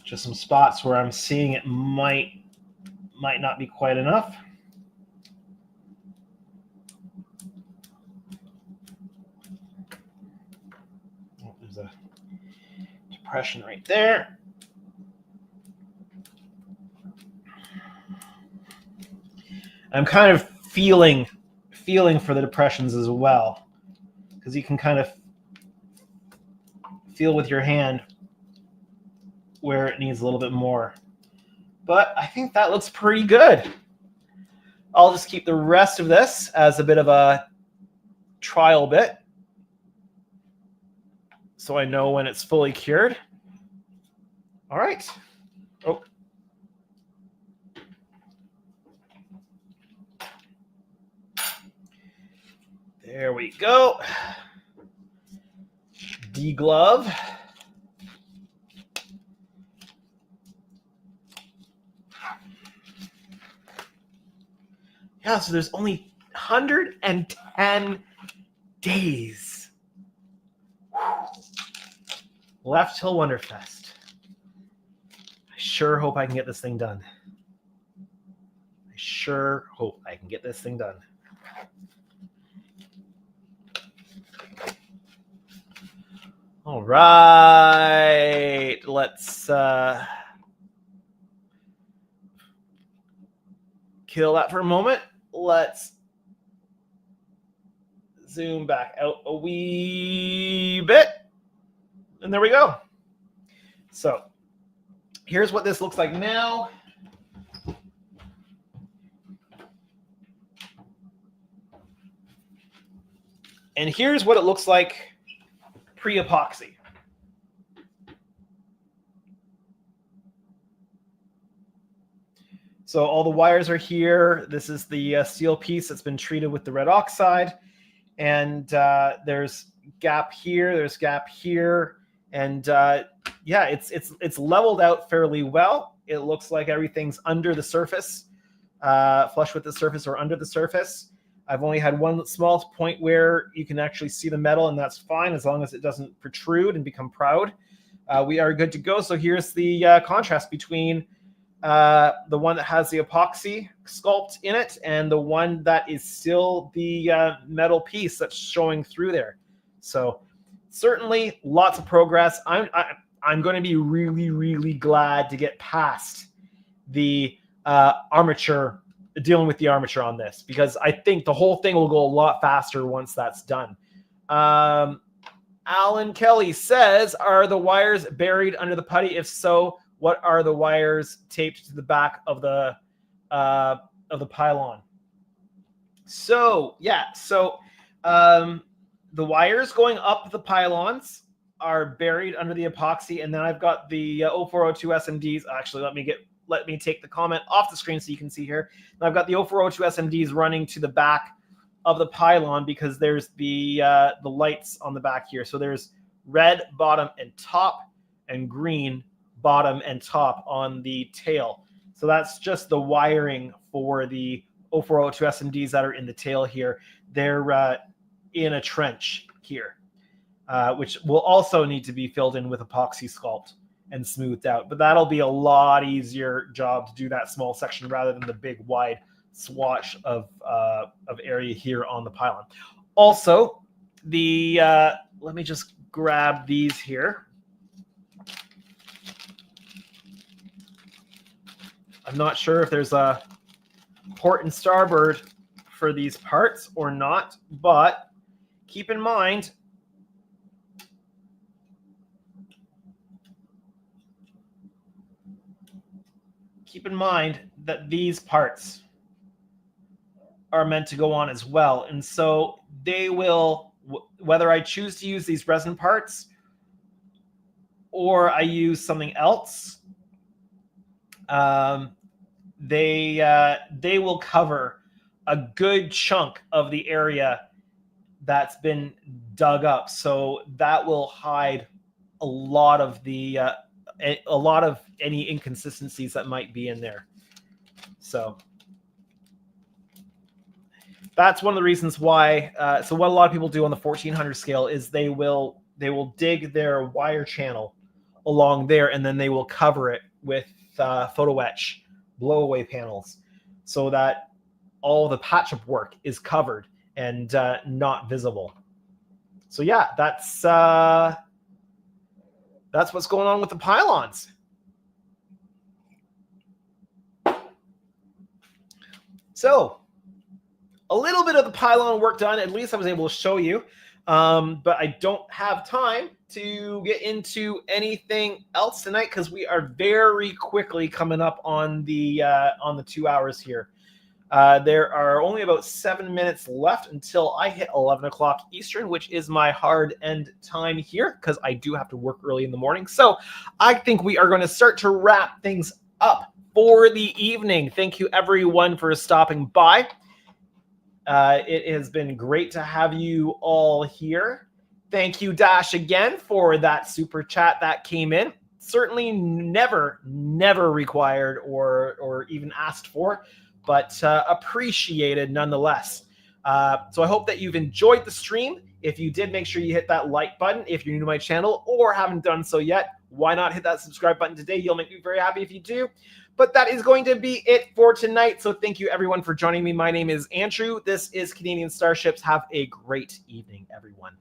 Just some spots where I'm seeing it might not be quite enough. Oh, there's a depression right there. I'm kind of feeling for the depressions as well, because you can kind of feel with your hand where it needs a little bit more. But I think that looks pretty good. I'll just keep the rest of this as a bit of a trial bit, so I know when it's fully cured. All right. Oh. There we go. Deglove. Yeah, so there's only 110 days left till Wonderfest. I sure hope I can get this thing done. I sure hope I can get this thing done. All right, let's kill that for a moment. Let's zoom back out a wee bit. And there we go. So here's what this looks like now. And here's what it looks like pre-epoxy. So all the wires are here. This is the steel piece that's been treated with the red oxide. And there's gap here, there's gap here. And yeah, it's leveled out fairly well. It looks like everything's under the surface, flush with the surface or under the surface. I've only had one small point where you can actually see the metal, and that's fine as long as it doesn't protrude and become proud. We are good to go. So here's the contrast between the one that has the epoxy sculpt in it and the one that is still the metal piece that's showing through there. So certainly lots of progress. I'm going to be really, really glad to get past the armature, dealing with the armature on this, because I think the whole thing will go a lot faster once that's done. Alan Kelly says, are the wires buried under the putty? If so, what are the wires taped to the back of the pylon? So yeah, so the wires going up the pylons are buried under the epoxy, and then I've got the 0402 SMDs. Actually, let me take the comment off the screen so you can see here. And I've got the 0402 SMDs running to the back of the pylon because there's the lights on the back here. So there's red bottom and top and green bottom and top on the tail. So that's just the wiring for the 0402 SMDs that are in the tail here. They're in a trench here, which will also need to be filled in with epoxy sculpt and smoothed out. But that'll be a lot easier job to do that small section rather than the big wide swatch of area here on the pylon. Also, the let me just grab these here. I'm not sure if there's a port and starboard for these parts or not, but keep in mind that these parts are meant to go on as well. And so they will, whether I choose to use these resin parts or I use something else, they will cover a good chunk of the area that's been dug up. So that will hide a lot of any inconsistencies that might be in there. So that's one of the reasons why. So what a lot of people do on the 1400 scale is they will dig their wire channel along there, and then they will cover it with photo etch blow-away panels, so that all the patch-up work is covered and not visible. So yeah, that's what's going on with the pylons. So a little bit of the pylon work done. At least I was able to show you, but I don't have time to get into anything else tonight because we are very quickly coming up on the 2 hours here. There are only about 7 minutes left until I hit 11 o'clock Eastern, which is my hard end time here because I do have to work early in the morning. So I think we are going to start to wrap things up for the evening. Thank you, everyone, for stopping by. It has been great to have you all here. Thank you, Dash, again for that super chat that came in. Certainly never required or even asked for, but appreciated nonetheless. So I hope that you've enjoyed the stream. If you did, make sure you hit that like button. If you're new to my channel or haven't done so yet, why not hit that subscribe button today? You'll make me very happy if you do. But that is going to be it for tonight. So thank you, everyone, for joining me. My name is Andrew. This is Canadian Starships. Have a great evening, everyone.